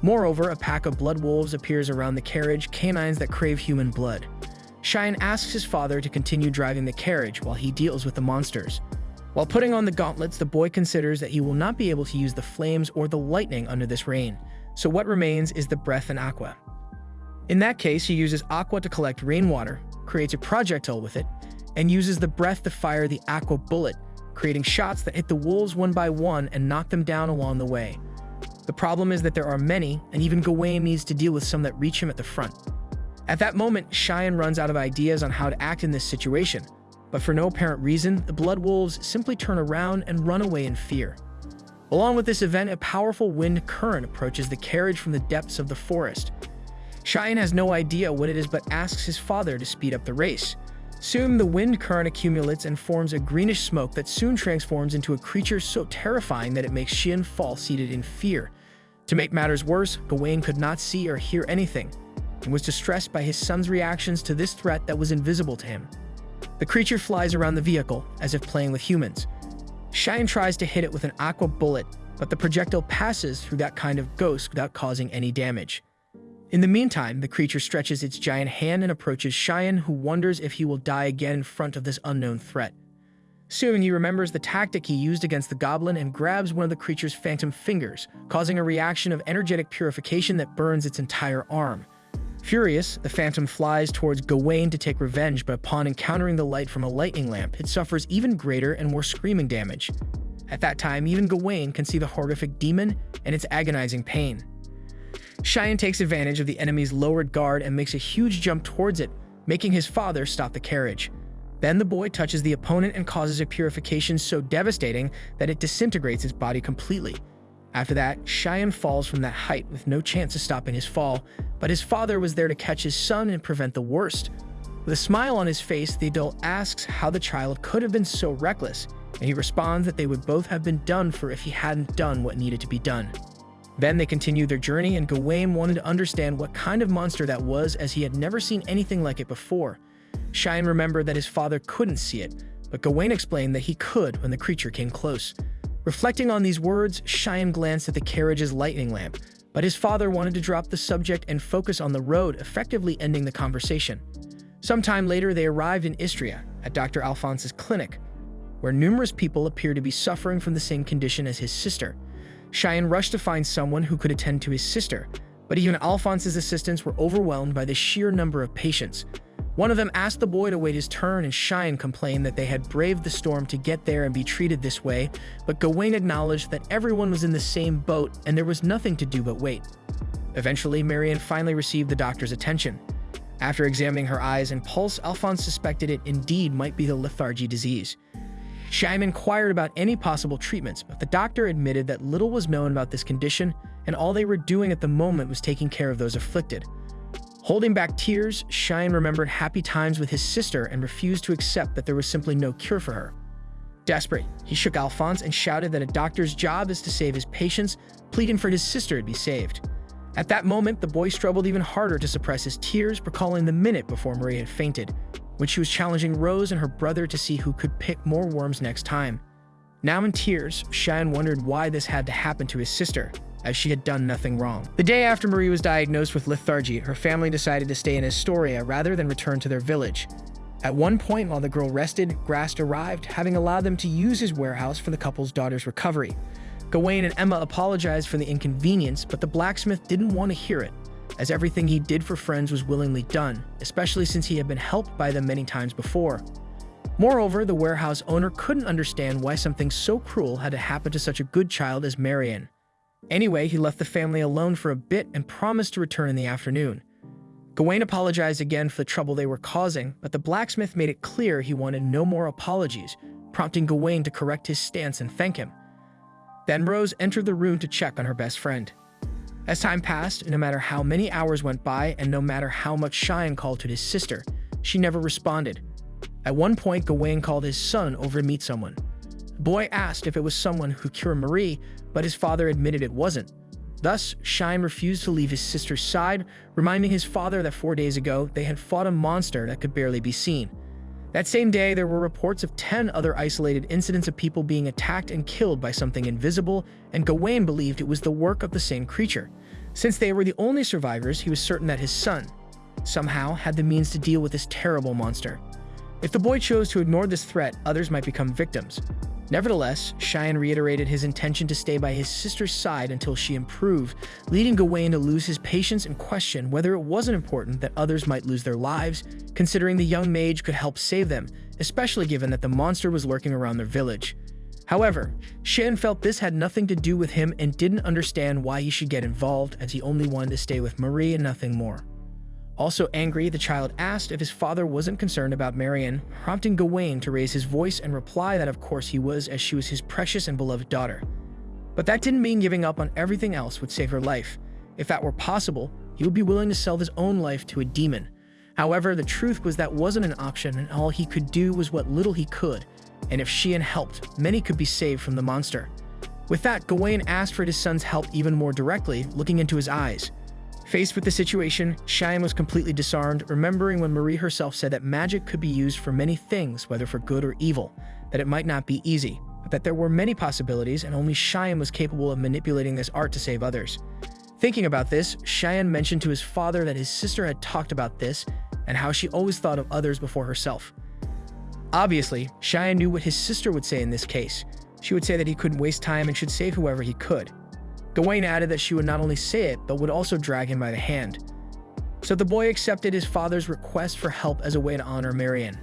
Moreover, a pack of blood wolves appears around the carriage, canines that crave human blood. Cheyenne asks his father to continue driving the carriage while he deals with the monsters. While putting on the gauntlets, the boy considers that he will not be able to use the flames or the lightning under this rain, so what remains is the breath and aqua. In that case, he uses aqua to collect rainwater, creates a projectile with it, and uses the breath to fire the aqua bullet, creating shots that hit the wolves one by one and knock them down along the way. The problem is that there are many, and even Gawain needs to deal with some that reach him at the front. At that moment, Cheyenne runs out of ideas on how to act in this situation, but for no apparent reason, the blood wolves simply turn around and run away in fear. Along with this event, a powerful wind current approaches the carriage from the depths of the forest. Cheyenne has no idea what it is but asks his father to speed up the race. Soon, the wind current accumulates and forms a greenish smoke that soon transforms into a creature so terrifying that it makes Cheyenne fall seated in fear. To make matters worse, Gawain could not see or hear anything, and was distressed by his son's reactions to this threat that was invisible to him. The creature flies around the vehicle, as if playing with humans. Cheyenne tries to hit it with an aqua bullet, but the projectile passes through that kind of ghost without causing any damage. In the meantime, the creature stretches its giant hand and approaches Cheyenne, who wonders if he will die again in front of this unknown threat. Soon, he remembers the tactic he used against the goblin and grabs one of the creature's phantom fingers, causing a reaction of energetic purification that burns its entire arm. Furious, the phantom flies towards Gawain to take revenge, but upon encountering the light from a lightning lamp, it suffers even greater and more screaming damage. At that time, even Gawain can see the horrific demon and its agonizing pain. Cheyenne takes advantage of the enemy's lowered guard and makes a huge jump towards it, making his father stop the carriage. Then the boy touches the opponent and causes a purification so devastating that it disintegrates his body completely. After that, Cheyenne falls from that height with no chance of stopping his fall, but his father was there to catch his son and prevent the worst. With a smile on his face, the adult asks how the child could have been so reckless, and he responds that they would both have been done for if he hadn't done what needed to be done. Then they continue their journey, and Gawain wanted to understand what kind of monster that was, as he had never seen anything like it before. Cheyenne remembered that his father couldn't see it, but Gawain explained that he could when the creature came close. Reflecting on these words, Cheyenne glanced at the carriage's lightning lamp, but his father wanted to drop the subject and focus on the road, effectively ending the conversation. Sometime later, they arrived in Istria, at Dr. Alphonse's clinic, where numerous people appeared to be suffering from the same condition as his sister. Cheyenne rushed to find someone who could attend to his sister, but even Alphonse's assistants were overwhelmed by the sheer number of patients. One of them asked the boy to wait his turn, and Cheyenne complained that they had braved the storm to get there and be treated this way, but Gawain acknowledged that everyone was in the same boat and there was nothing to do but wait. Eventually, Marian finally received the doctor's attention. After examining her eyes and pulse, Alphonse suspected it indeed might be the lethargy disease. Cheyenne inquired about any possible treatments, but the doctor admitted that little was known about this condition, and all they were doing at the moment was taking care of those afflicted. Holding back tears, Cheyenne remembered happy times with his sister and refused to accept that there was simply no cure for her. Desperate, he shook Alphonse and shouted that a doctor's job is to save his patients, pleading for his sister to be saved. At that moment, the boy struggled even harder to suppress his tears, recalling the minute before Marie had fainted, when she was challenging Rose and her brother to see who could pick more worms next time. Now in tears, Cheyenne wondered why this had to happen to his sister, as she had done nothing wrong. The day after Marie was diagnosed with lethargy, her family decided to stay in Astoria rather than return to their village. At one point, while the girl rested, Grast arrived, having allowed them to use his warehouse for the couple's daughter's recovery. Gawain and Emma apologized for the inconvenience, but the blacksmith didn't want to hear it, as everything he did for friends was willingly done, especially since he had been helped by them many times before. Moreover, the warehouse owner couldn't understand why something so cruel had to happen to such a good child as Marian. Anyway, he left the family alone for a bit and promised to return in the afternoon. Gawain apologized again for the trouble they were causing, but the blacksmith made it clear he wanted no more apologies, prompting Gawain to correct his stance and thank him. Then Rose entered the room to check on her best friend. As time passed, no matter how many hours went by and no matter how much Cheyenne called to his sister, she never responded. At one point, Gawain called his son over to meet someone. The boy asked if it was someone who could cure Marie, but his father admitted it wasn't. Thus, Cheyenne refused to leave his sister's side, reminding his father that 4 days ago they had fought a monster that could barely be seen. That same day, there were reports of 10 other isolated incidents of people being attacked and killed by something invisible, and Gawain believed it was the work of the same creature. Since they were the only survivors, he was certain that his son, somehow, had the means to deal with this terrible monster. If the boy chose to ignore this threat, others might become victims. Nevertheless, Cheyenne reiterated his intention to stay by his sister's side until she improved, leading Gawain to lose his patience and question whether it wasn't important that others might lose their lives, considering the young mage could help save them, especially given that the monster was lurking around their village. However, Cheyenne felt this had nothing to do with him and didn't understand why he should get involved, as he only wanted to stay with Marie and nothing more. Also angry, the child asked if his father wasn't concerned about Marian, prompting Gawain to raise his voice and reply that of course he was, as she was his precious and beloved daughter. But that didn't mean giving up on everything else would save her life. If that were possible, he would be willing to sell his own life to a demon. However, the truth was that wasn't an option, and all he could do was what little he could, and if Cheyenne helped, many could be saved from the monster. With that, Gawain asked for his son's help even more directly, looking into his eyes. Faced with the situation, Cheyenne was completely disarmed, remembering when Marie herself said that magic could be used for many things, whether for good or evil, that it might not be easy, but that there were many possibilities and only Cheyenne was capable of manipulating this art to save others. Thinking about this, Cheyenne mentioned to his father that his sister had talked about this and how she always thought of others before herself. Obviously, Cheyenne knew what his sister would say in this case. She would say that he couldn't waste time and should save whoever he could. Gawain added that she would not only say it, but would also drag him by the hand. So the boy accepted his father's request for help as a way to honor Marian.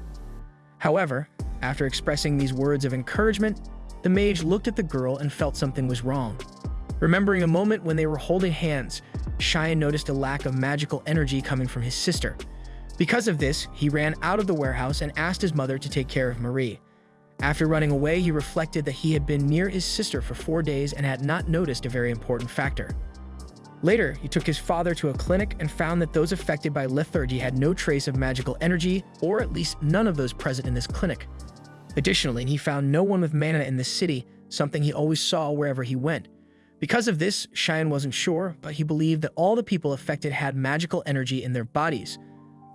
However, after expressing these words of encouragement, the mage looked at the girl and felt something was wrong. Remembering a moment when they were holding hands, Cheyenne noticed a lack of magical energy coming from his sister. Because of this, he ran out of the warehouse and asked his mother to take care of Marie. After running away, he reflected that he had been near his sister for 4 days and had not noticed a very important factor. Later, he took his father to a clinic and found that those affected by lethargy had no trace of magical energy, or at least none of those present in this clinic. Additionally, he found no one with mana in the city, something he always saw wherever he went. Because of this, Cheyenne wasn't sure, but he believed that all the people affected had magical energy in their bodies.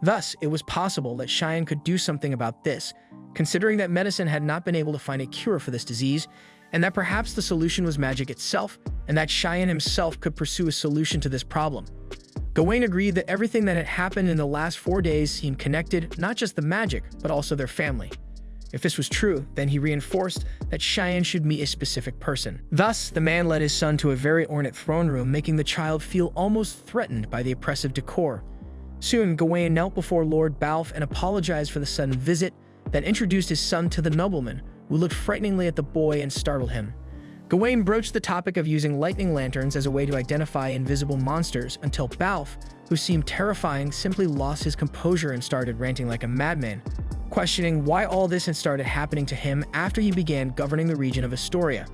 Thus, it was possible that Cheyenne could do something about this, considering that medicine had not been able to find a cure for this disease, and that perhaps the solution was magic itself, and that Cheyenne himself could pursue a solution to this problem. Gawain agreed that everything that had happened in the last 4 days seemed connected, not just the magic, but also their family. If this was true, then he reinforced that Cheyenne should meet a specific person. Thus, the man led his son to a very ornate throne room, making the child feel almost threatened by the oppressive decor. Soon, Gawain knelt before Lord Balf and apologized for the sudden visit, then introduced his son to the nobleman, who looked frighteningly at the boy and startled him. Gawain broached the topic of using lightning lanterns as a way to identify invisible monsters until Balf, who seemed terrifying, simply lost his composure and started ranting like a madman, questioning why all this had started happening to him after he began governing the region of Astoria.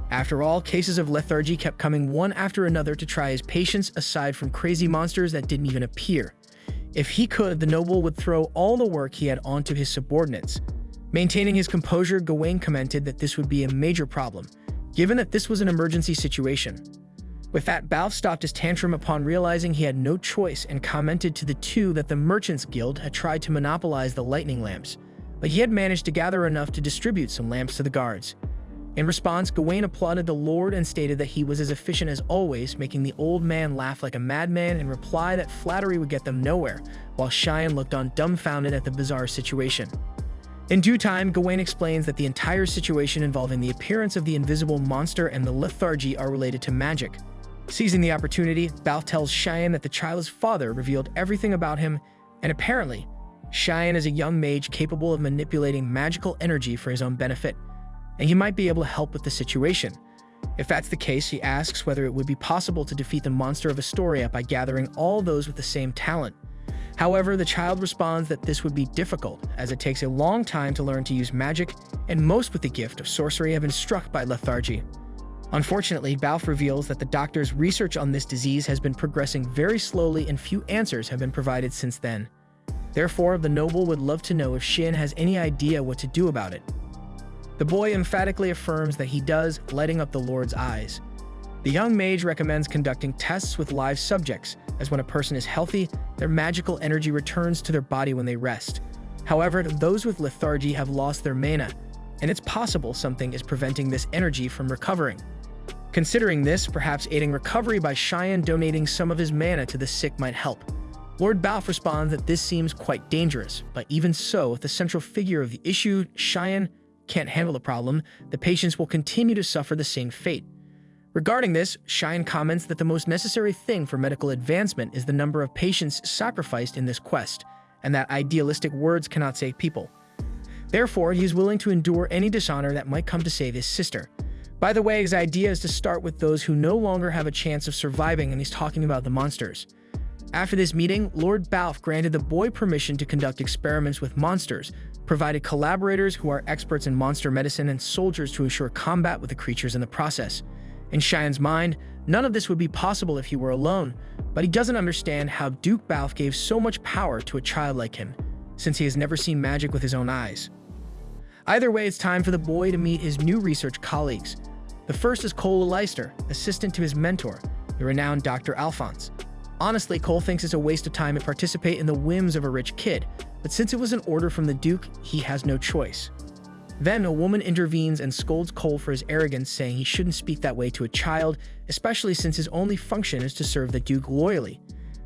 After all, cases of lethargy kept coming one after another to try his patience, aside from crazy monsters that didn't even appear. If he could, the noble would throw all the work he had onto his subordinates. Maintaining his composure, Gawain commented that this would be a major problem, given that this was an emergency situation. With that, Balf stopped his tantrum upon realizing he had no choice and commented to the two that the Merchants Guild had tried to monopolize the lightning lamps, but he had managed to gather enough to distribute some lamps to the guards. In response, Gawain applauded the Lord and stated that he was as efficient as always, making the old man laugh like a madman and reply that flattery would get them nowhere, while Cheyenne looked on dumbfounded at the bizarre situation. In due time, Gawain explains that the entire situation involving the appearance of the invisible monster and the lethargy are related to magic. Seizing the opportunity, Balf tells Cheyenne that the child's father revealed everything about him, and apparently, Cheyenne is a young mage capable of manipulating magical energy for his own benefit, and he might be able to help with the situation. If that's the case, he asks whether it would be possible to defeat the monster of Astoria by gathering all those with the same talent. However, the child responds that this would be difficult, as it takes a long time to learn to use magic, and most with the gift of sorcery have been struck by lethargy. Unfortunately, Balf reveals that the doctor's research on this disease has been progressing very slowly and few answers have been provided since then. Therefore, the noble would love to know if Shin has any idea what to do about it. The boy emphatically affirms that he does, lighting up the Lord's eyes. The young mage recommends conducting tests with live subjects, as when a person is healthy, their magical energy returns to their body when they rest. However, those with lethargy have lost their mana, and it's possible something is preventing this energy from recovering. Considering this, perhaps aiding recovery by Cheyenne donating some of his mana to the sick might help. Lord Balf responds that this seems quite dangerous, but even so, if the central figure of the issue, Cheyenne, can't handle the problem, the patients will continue to suffer the same fate. Regarding this, Cheyenne comments that the most necessary thing for medical advancement is the number of patients sacrificed in this quest, and that idealistic words cannot save people. Therefore, he is willing to endure any dishonor that might come to save his sister. By the way, his idea is to start with those who no longer have a chance of surviving, and he's talking about the monsters. After this meeting, Lord Balf granted the boy permission to conduct experiments with monsters, provided collaborators who are experts in monster medicine, and soldiers to ensure combat with the creatures in the process. In Cheyenne's mind, none of this would be possible if he were alone, but he doesn't understand how Duke Balf gave so much power to a child like him, since he has never seen magic with his own eyes. Either way, it's time for the boy to meet his new research colleagues. The first is Cole Leister, assistant to his mentor, the renowned Dr. Alphonse. Honestly, Cole thinks it's a waste of time to participate in the whims of a rich kid, but since it was an order from the Duke, he has no choice. Then a woman intervenes and scolds Cole for his arrogance, saying he shouldn't speak that way to a child, especially since his only function is to serve the Duke loyally.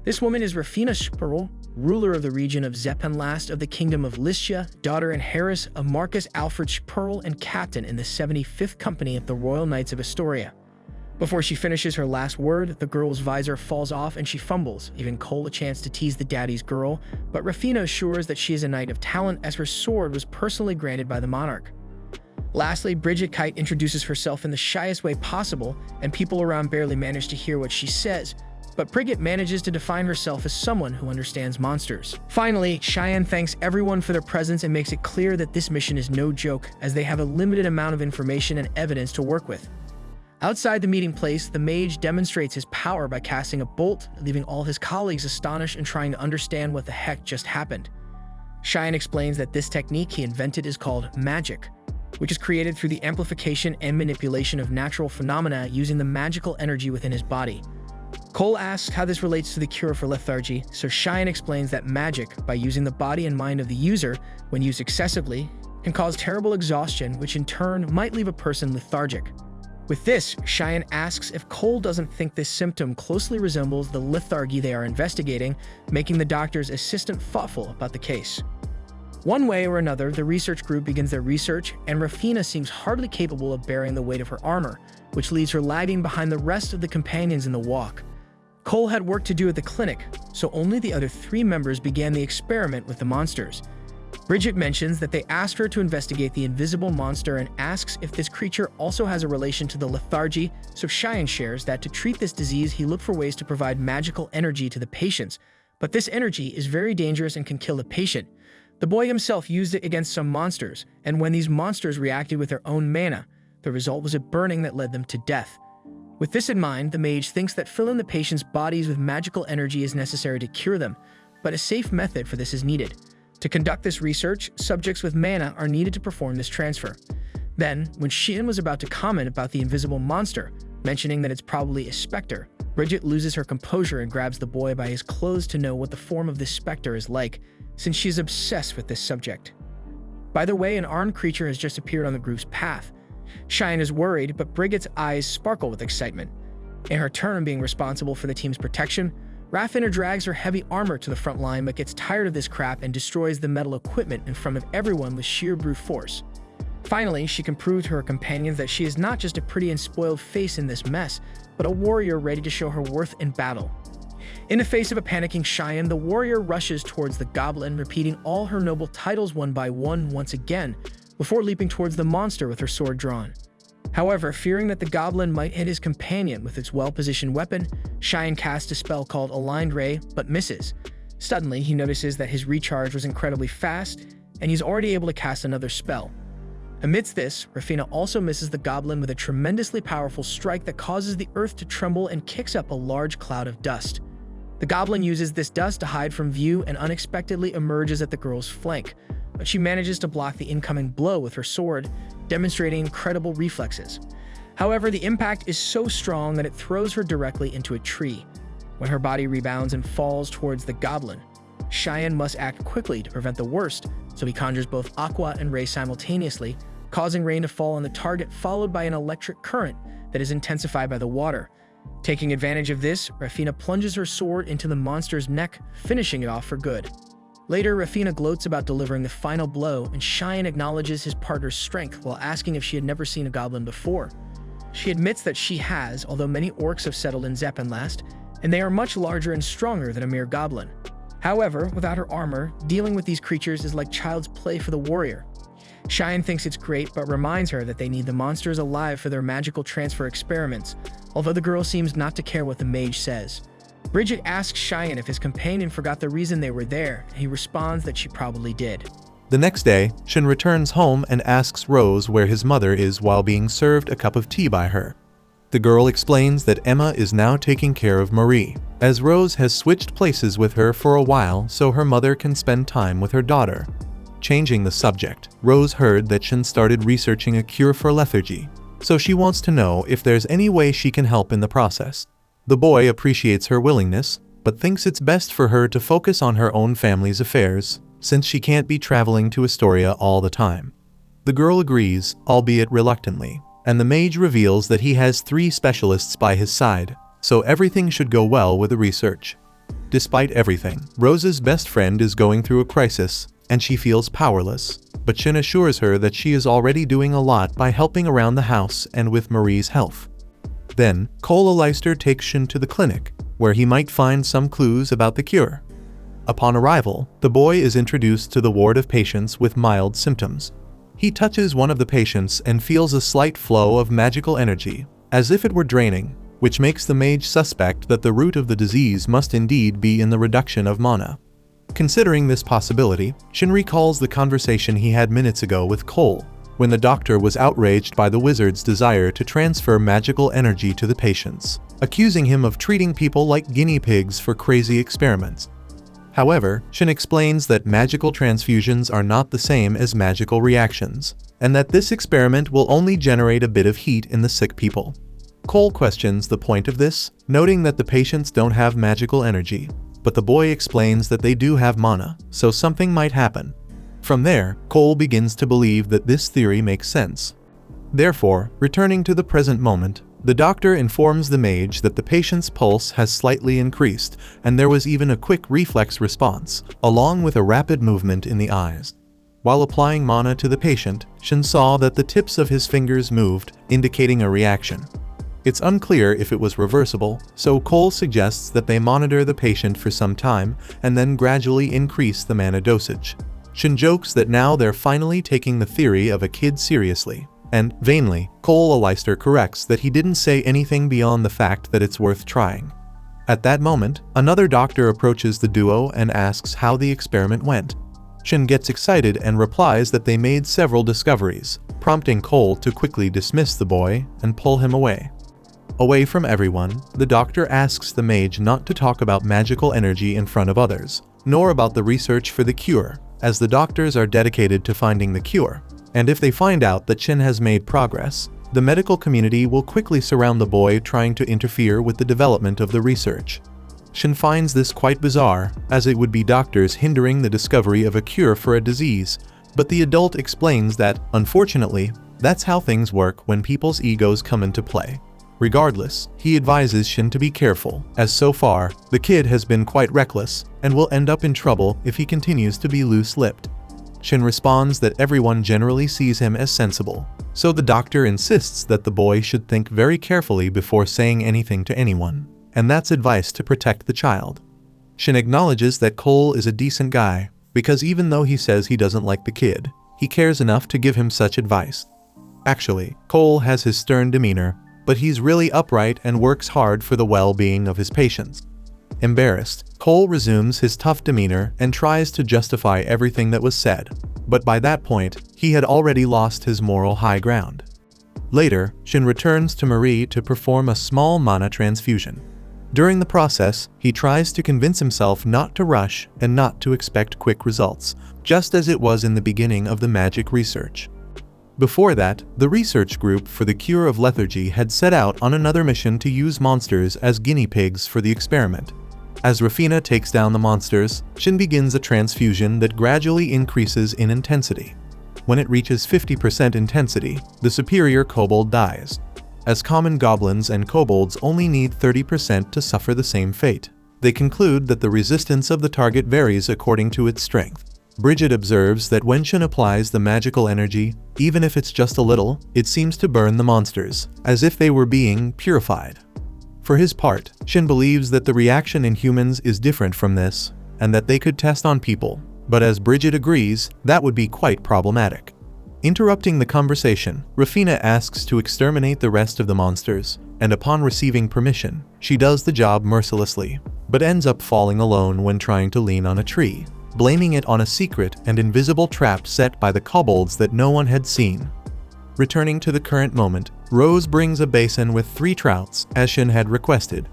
This woman is Rafina Spurl, ruler of the region of Zepenlast of the Kingdom of Lycia, daughter and heiress of Marcus Alfred Spurl, and captain in the 75th Company of the Royal Knights of Astoria. Before she finishes her last word, the girl's visor falls off and she fumbles, giving Cole a chance to tease the daddy's girl, but Rafina assures that she is a knight of talent as her sword was personally granted by the monarch. Lastly, Bridget Kite introduces herself in the shyest way possible, and people around barely manage to hear what she says, but Brigitte manages to define herself as someone who understands monsters. Finally, Cheyenne thanks everyone for their presence and makes it clear that this mission is no joke, as they have a limited amount of information and evidence to work with. Outside the meeting place, the mage demonstrates his power by casting a bolt, leaving all his colleagues astonished and trying to understand what the heck just happened. Cheyenne explains that this technique he invented is called magic, which is created through the amplification and manipulation of natural phenomena using the magical energy within his body. Cole asks how this relates to the cure for lethargy, so Cheyenne explains that magic, by using the body and mind of the user, when used excessively, can cause terrible exhaustion, which in turn might leave a person lethargic. With this, Cheyenne asks if Cole doesn't think this symptom closely resembles the lethargy they are investigating, making the doctor's assistant thoughtful about the case. One way or another, the research group begins their research, and Rafina seems hardly capable of bearing the weight of her armor, which leaves her lagging behind the rest of the companions in the walk. Cole had work to do at the clinic, so only the other 3 members began the experiment with the monsters. Brigitte mentions that they asked her to investigate the invisible monster and asks if this creature also has a relation to the lethargy, so Cheyenne shares that to treat this disease he looked for ways to provide magical energy to the patients, but this energy is very dangerous and can kill the patient. The boy himself used it against some monsters, and when these monsters reacted with their own mana, the result was a burning that led them to death. With this in mind, the mage thinks that filling the patient's bodies with magical energy is necessary to cure them, but a safe method for this is needed. To conduct this research, subjects with mana are needed to perform this transfer. Then, when Cheyenne was about to comment about the invisible monster, mentioning that it's probably a specter, Brigitte loses her composure and grabs the boy by his clothes to know what the form of this specter is like, since she is obsessed with this subject. By the way, an armed creature has just appeared on the group's path. Cheyenne is worried, but Brigitte's eyes sparkle with excitement. In her turn being responsible for the team's protection, Rafina drags her heavy armor to the front line but gets tired of this crap and destroys the metal equipment in front of everyone with sheer brute force. Finally, she can prove to her companions that she is not just a pretty and spoiled face in this mess, but a warrior ready to show her worth in battle. In the face of a panicking Cheyenne, the warrior rushes towards the goblin, repeating all her noble titles one by one once again, before leaping towards the monster with her sword drawn. However, fearing that the goblin might hit his companion with its well-positioned weapon, Cheyenne casts a spell called Aligned Ray, but misses. Suddenly, he notices that his recharge was incredibly fast, and he's already able to cast another spell. Amidst this, Rafina also misses the goblin with a tremendously powerful strike that causes the earth to tremble and kicks up a large cloud of dust. The goblin uses this dust to hide from view and unexpectedly emerges at the girl's flank, but she manages to block the incoming blow with her sword, demonstrating incredible reflexes. However, the impact is so strong that it throws her directly into a tree. When her body rebounds and falls towards the goblin, Cheyenne must act quickly to prevent the worst, so he conjures both Aqua and Ray simultaneously, causing rain to fall on the target, followed by an electric current that is intensified by the water. Taking advantage of this, Rafina plunges her sword into the monster's neck, finishing it off for good. Later, Rafina gloats about delivering the final blow, and Cheyenne acknowledges his partner's strength while asking if she had never seen a goblin before. She admits that she has, although many orcs have settled in Zeppenlast, and they are much larger and stronger than a mere goblin. However, without her armor, dealing with these creatures is like child's play for the warrior. Cheyenne thinks it's great, but reminds her that they need the monsters alive for their magical transfer experiments, although the girl seems not to care what the mage says. Brigitte asks Cheyenne if his companion forgot the reason they were there, and he responds that she probably did. The next day, Shin returns home and asks Rose where his mother is while being served a cup of tea by her. The girl explains that Emma is now taking care of Marie, as Rose has switched places with her for a while so her mother can spend time with her daughter. Changing the subject, Rose heard that Shin started researching a cure for lethargy, so she wants to know if there's any way she can help in the process. The boy appreciates her willingness, but thinks it's best for her to focus on her own family's affairs, since she can't be traveling to Astoria all the time. The girl agrees, albeit reluctantly, and the mage reveals that he has 3 specialists by his side, so everything should go well with the research. Despite everything, Rose's best friend is going through a crisis, and she feels powerless, but Shin assures her that she is already doing a lot by helping around the house and with Marie's health. Then, Cola Leister takes Shin to the clinic, where he might find some clues about the cure. Upon arrival, the boy is introduced to the ward of patients with mild symptoms. He touches one of the patients and feels a slight flow of magical energy, as if it were draining, which makes the mage suspect that the root of the disease must indeed be in the reduction of mana. Considering this possibility, Shin recalls the conversation he had minutes ago with Cole, when the doctor was outraged by the wizard's desire to transfer magical energy to the patients, accusing him of treating people like guinea pigs for crazy experiments. However, Shin explains that magical transfusions are not the same as magical reactions, and that this experiment will only generate a bit of heat in the sick people. Cole questions the point of this, noting that the patients don't have magical energy, but the boy explains that they do have mana, so something might happen. From there, Cole begins to believe that this theory makes sense. Therefore, returning to the present moment, the doctor informs the mage that the patient's pulse has slightly increased, and there was even a quick reflex response, along with a rapid movement in the eyes. While applying mana to the patient, Shin saw that the tips of his fingers moved, indicating a reaction. It's unclear if it was reversible, so Cole suggests that they monitor the patient for some time and then gradually increase the mana dosage. Shin jokes that now they're finally taking the theory of a kid seriously, and, vainly, Cole Aleister corrects that he didn't say anything beyond the fact that it's worth trying. At that moment, another doctor approaches the duo and asks how the experiment went. Shin gets excited and replies that they made several discoveries, prompting Cole to quickly dismiss the boy and pull him away. Away from everyone, the doctor asks the mage not to talk about magical energy in front of others, nor about the research for the cure, as the doctors are dedicated to finding the cure, and if they find out that Shin has made progress, the medical community will quickly surround the boy trying to interfere with the development of the research. Shin finds this quite bizarre, as it would be doctors hindering the discovery of a cure for a disease, but the adult explains that, unfortunately, that's how things work when people's egos come into play. Regardless, he advises Shin to be careful, as so far, the kid has been quite reckless, and will end up in trouble if he continues to be loose-lipped. Shin responds that everyone generally sees him as sensible, so the doctor insists that the boy should think very carefully before saying anything to anyone, and that's advice to protect the child. Shin acknowledges that Cole is a decent guy, because even though he says he doesn't like the kid, he cares enough to give him such advice. Actually, Cole has his stern demeanor, but he's really upright and works hard for the well-being of his patients. Embarrassed, Cole resumes his tough demeanor and tries to justify everything that was said, but by that point, he had already lost his moral high ground. Later, Shin returns to Marie to perform a small mana transfusion. During the process, he tries to convince himself not to rush and not to expect quick results, just as it was in the beginning of the magic research. Before that, the research group for the cure of lethargy had set out on another mission to use monsters as guinea pigs for the experiment. As Rafina takes down the monsters, Shin begins a transfusion that gradually increases in intensity. When it reaches 50% intensity, the superior kobold dies, as common goblins and kobolds only need 30% to suffer the same fate. They conclude that the resistance of the target varies according to its strength. Bridget observes that when Shin applies the magical energy, even if it's just a little, it seems to burn the monsters, as if they were being purified. For his part, Shin believes that the reaction in humans is different from this, and that they could test on people, but as Bridget agrees, that would be quite problematic. Interrupting the conversation, Rafina asks to exterminate the rest of the monsters, and upon receiving permission, she does the job mercilessly, but ends up falling alone when trying to lean on a tree, blaming it on a secret and invisible trap set by the kobolds that no one had seen. Returning to the current moment, Rose brings a basin with 3 trouts, as Shin had requested.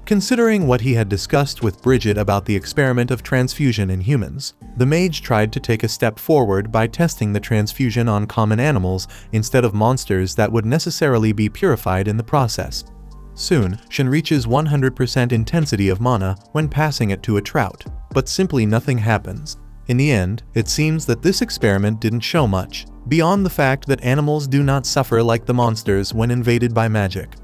Considering what he had discussed with Bridget about the experiment of transfusion in humans, the mage tried to take a step forward by testing the transfusion on common animals instead of monsters that would necessarily be purified in the process. Soon, Shin reaches 100% intensity of mana when passing it to a trout, but simply nothing happens. In the end, it seems that this experiment didn't show much, beyond the fact that animals do not suffer like the monsters when invaded by magic.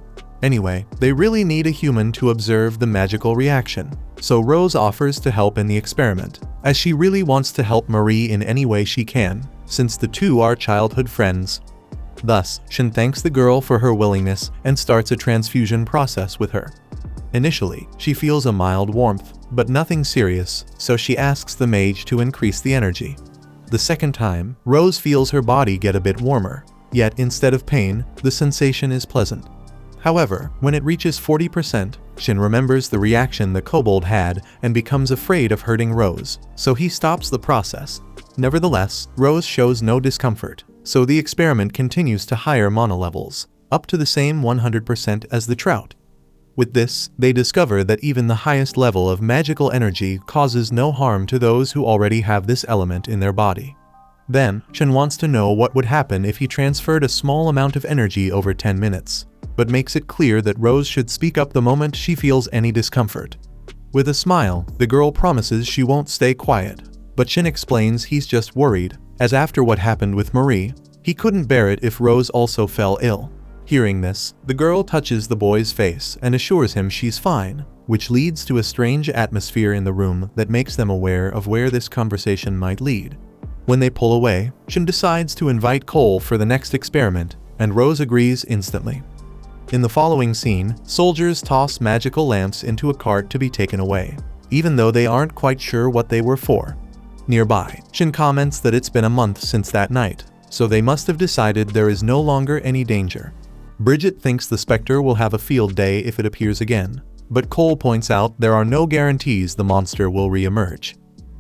Anyway, they really need a human to observe the magical reaction, so Rose offers to help in the experiment, as she really wants to help Marie in any way she can, since the two are childhood friends. Thus, Shin thanks the girl for her willingness and starts a transfusion process with her. Initially, she feels a mild warmth, but nothing serious, so she asks the mage to increase the energy. The second time, Rose feels her body get a bit warmer, yet instead of pain, the sensation is pleasant. However, when it reaches 40%, Shin remembers the reaction the kobold had and becomes afraid of hurting Rose, so he stops the process. Nevertheless, Rose shows no discomfort, so the experiment continues to higher mana levels, up to the same 100% as the trout. With this, they discover that even the highest level of magical energy causes no harm to those who already have this element in their body. Then, Shin wants to know what would happen if he transferred a small amount of energy over 10 minutes, but makes it clear that Rose should speak up the moment she feels any discomfort. With a smile, the girl promises she won't stay quiet, but Shin explains he's just worried, as after what happened with Marie, he couldn't bear it if Rose also fell ill. Hearing this, the girl touches the boy's face and assures him she's fine, which leads to a strange atmosphere in the room that makes them aware of where this conversation might lead. When they pull away, Shin decides to invite Cole for the next experiment, and Rose agrees instantly. In the following scene, soldiers toss magical lamps into a cart to be taken away, even though they aren't quite sure what they were for. Nearby, Shin comments that it's been a month since that night, so they must have decided there is no longer any danger. Bridget thinks the specter will have a field day if it appears again, but Cole points out there are no guarantees the monster will re-emerge.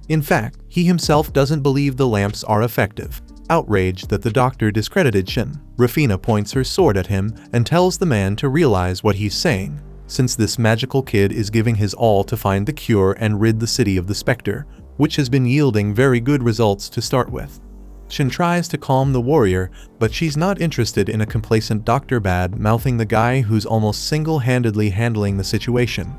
In fact, he himself doesn't believe the lamps are effective. Outraged that the doctor discredited Shin, Rafina points her sword at him and tells the man to realize what he's saying, since this magical kid is giving his all to find the cure and rid the city of the specter, which has been yielding very good results to start with. Shin tries to calm the warrior, but she's not interested in a complacent Dr. Bad-mouthing the guy who's almost single-handedly handling the situation.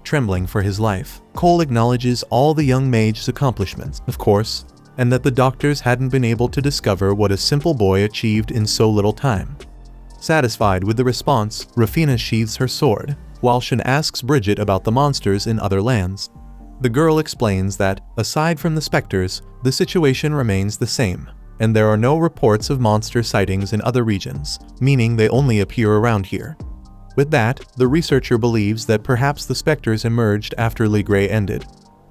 Trembling for his life, Cole acknowledges all the young mage's accomplishments, of course, and that the doctors hadn't been able to discover what a simple boy achieved in so little time. Satisfied with the response, Rafina sheathes her sword, while Shin asks Bridget about the monsters in other lands. The girl explains that, aside from the specters, the situation remains the same, and there are no reports of monster sightings in other regions, meaning they only appear around here. With that, the researcher believes that perhaps the specters emerged after Ligre ended.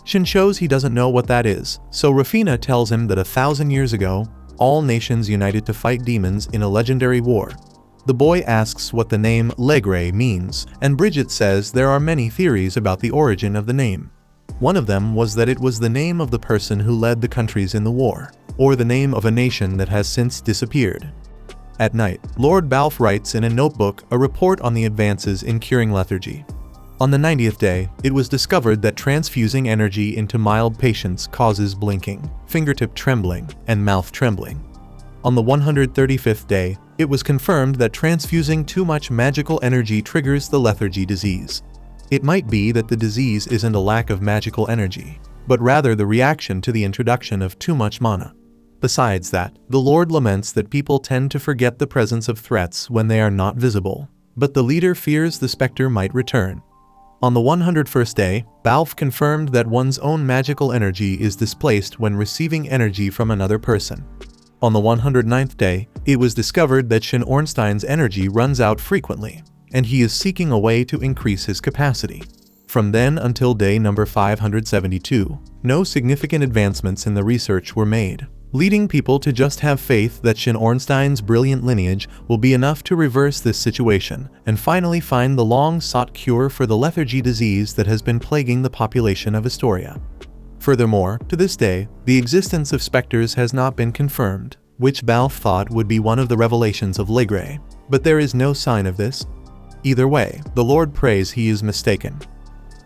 Shin shows he doesn't know what that is, so Rafina tells him that 1,000 years ago, all nations united to fight demons in a legendary war. The boy asks what the name Ligre means, and Bridget says there are many theories about the origin of the name. One of them was that it was the name of the person who led the countries in the war, or the name of a nation that has since disappeared. At night, Lord Balfe writes in a notebook a report on the advances in curing lethargy. On the 90th day, it was discovered that transfusing energy into mild patients causes blinking, fingertip trembling, and mouth trembling. On the 135th day, it was confirmed that transfusing too much magical energy triggers the lethargy disease. It might be that the disease isn't a lack of magical energy, but rather the reaction to the introduction of too much mana. Besides that, the Lord laments that people tend to forget the presence of threats when they are not visible, but the leader fears the specter might return. On the 101st day, Balfe confirmed that one's own magical energy is displaced when receiving energy from another person. On the 109th day, it was discovered that Shin Ornstein's energy runs out frequently, and he is seeking a way to increase his capacity. From then until day number 572, no significant advancements in the research were made, leading people to just have faith that Shin Ornstein's brilliant lineage will be enough to reverse this situation and finally find the long-sought cure for the lethargy disease that has been plaguing the population of Astoria. Furthermore, to this day, the existence of specters has not been confirmed, which Balfe thought would be one of the revelations of Ligre, but there is no sign of this. Either way, the Lord prays he is mistaken.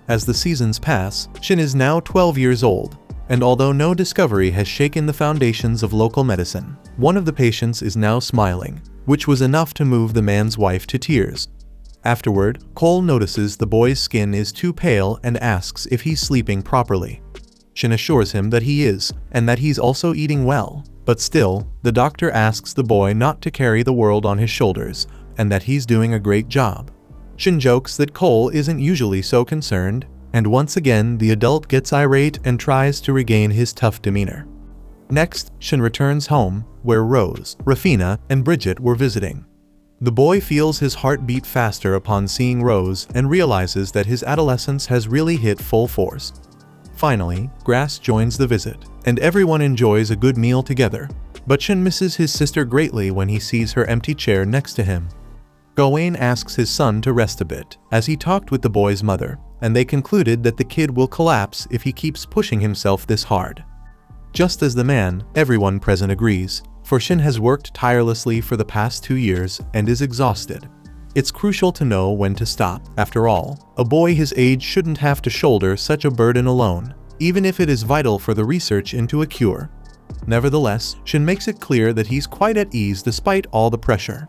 As the seasons pass, Shin is now 12 years old, and although no discovery has shaken the foundations of local medicine, one of the patients is now smiling, which was enough to move the man's wife to tears. Afterward, Cole notices the boy's skin is too pale and asks if he's sleeping properly. Shin assures him that he is, and that he's also eating well, but still, the doctor asks the boy not to carry the world on his shoulders, and that he's doing a great job. Shin jokes that Cole isn't usually so concerned, and once again the adult gets irate and tries to regain his tough demeanor. Next, Shin returns home, where Rose, Rafina, and Bridget were visiting. The boy feels his heart beat faster upon seeing Rose and realizes that his adolescence has really hit full force. Finally, Grass joins the visit, and everyone enjoys a good meal together, but Shin misses his sister greatly when he sees her empty chair next to him. Gawain asks his son to rest a bit, as he talked with the boy's mother, and they concluded that the kid will collapse if he keeps pushing himself this hard. Just as the man, everyone present agrees, for Shin has worked tirelessly for the past 2 years and is exhausted. It's crucial to know when to stop. After all, a boy his age shouldn't have to shoulder such a burden alone, even if it is vital for the research into a cure. Nevertheless, Shin makes it clear that he's quite at ease despite all the pressure.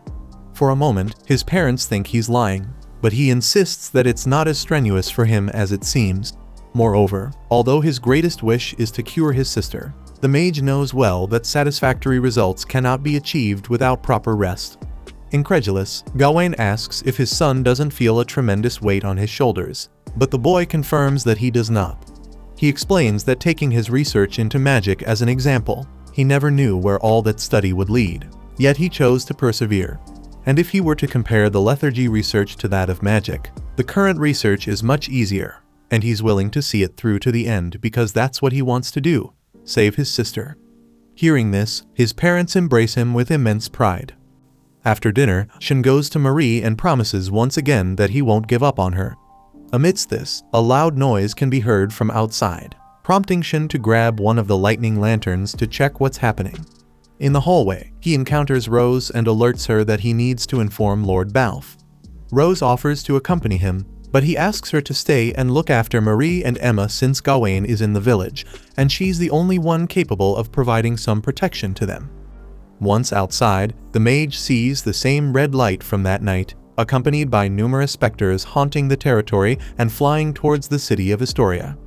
For a moment, his parents think he's lying, but he insists that it's not as strenuous for him as it seems. Moreover, although his greatest wish is to cure his sister, the mage knows well that satisfactory results cannot be achieved without proper rest. Incredulous, Gawain asks if his son doesn't feel a tremendous weight on his shoulders, but the boy confirms that he does not. He explains that taking his research into magic as an example, he never knew where all that study would lead, yet he chose to persevere. And if he were to compare the lethargy research to that of magic, the current research is much easier, and he's willing to see it through to the end because that's what he wants to do, save his sister. Hearing this, his parents embrace him with immense pride. After dinner, Shin goes to Marie and promises once again that he won't give up on her. Amidst this, a loud noise can be heard from outside, prompting Shin to grab one of the lightning lanterns to check what's happening. In the hallway, he encounters Rose and alerts her that he needs to inform Lord Balfe. Rose offers to accompany him, but he asks her to stay and look after Marie and Emma since Gawain is in the village, and she's the only one capable of providing some protection to them. Once outside, the mage sees the same red light from that night, accompanied by numerous specters haunting the territory and flying towards the city of Astoria.